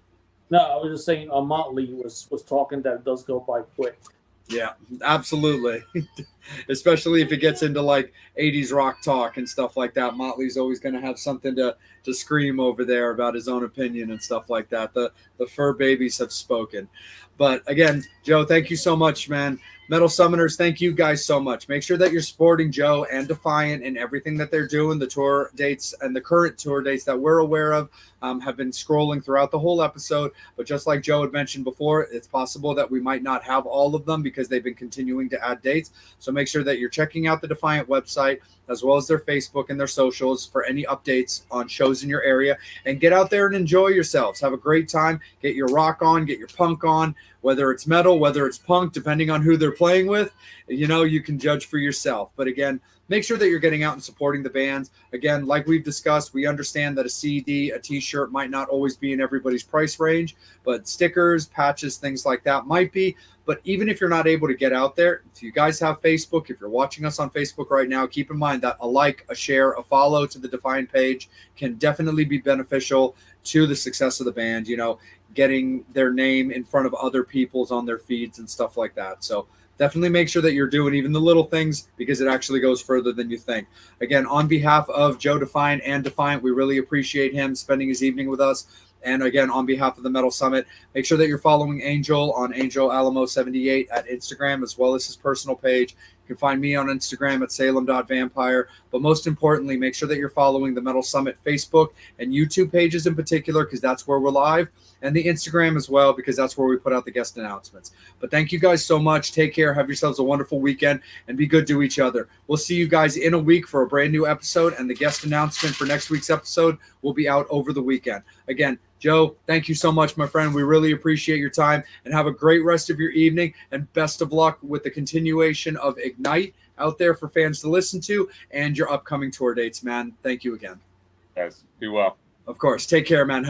No, I was just saying Motley was talking that it does go by quick. Yeah, absolutely. Especially if it gets into like 80s rock talk and stuff like that. Motley's always going to have something to scream over there about his own opinion and stuff like that. The fur babies have spoken. But again, Joe, thank you so much, man. Metal Summoners, thank you guys so much. Make sure that you're supporting Joe and Defiant and everything that they're doing. The tour dates and the current tour dates that we're aware of have been scrolling throughout the whole episode. But just like Joe had mentioned before, it's possible that we might not have all of them because they've been continuing to add dates. So make sure that you're checking out the Defiant website as well as their Facebook and their socials for any updates on shows in your area. And get out there and enjoy yourselves. Have a great time. Get your rock on, get your punk on, whether it's metal, whether it's punk, depending on who they're playing with, you can judge for yourself. But again, make sure that you're getting out and supporting the bands. Again, like we've discussed, we understand that a CD, a t-shirt might not always be in everybody's price range, but stickers, patches, things like that might be. But even if you're not able to get out there, if you guys have Facebook, if you're watching us on Facebook right now, keep in mind that a like, a share, a follow to the Defiant page can definitely be beneficial to the success of the band, getting their name in front of other people's on their feeds and stuff like that. So definitely make sure that you're doing even the little things because it actually goes further than you think. Again, on behalf of Joe Defiant and Defiant, we really appreciate him spending his evening with us. And again, on behalf of the Metal Summit, make sure that you're following Angel on Angel Alamo 78 at Instagram, as well as his personal page. You can find me on Instagram at salem.vampire. But most importantly, make sure that you're following the Metal Summit Facebook and YouTube pages in particular, because that's where we're live, and the Instagram as well, because that's where we put out the guest announcements. But thank you guys so much. Take care. Have yourselves a wonderful weekend, and be good to each other. We'll see you guys in a week for a brand new episode, and the guest announcement for next week's episode will be out over the weekend. Again, Joe, thank you so much, my friend. We really appreciate your time, and have a great rest of your evening, and best of luck with the continuation of Ignite out there for fans to listen to, and your upcoming tour dates, man. Thank you again. Guys, be well. Of course. Take care, man. Have a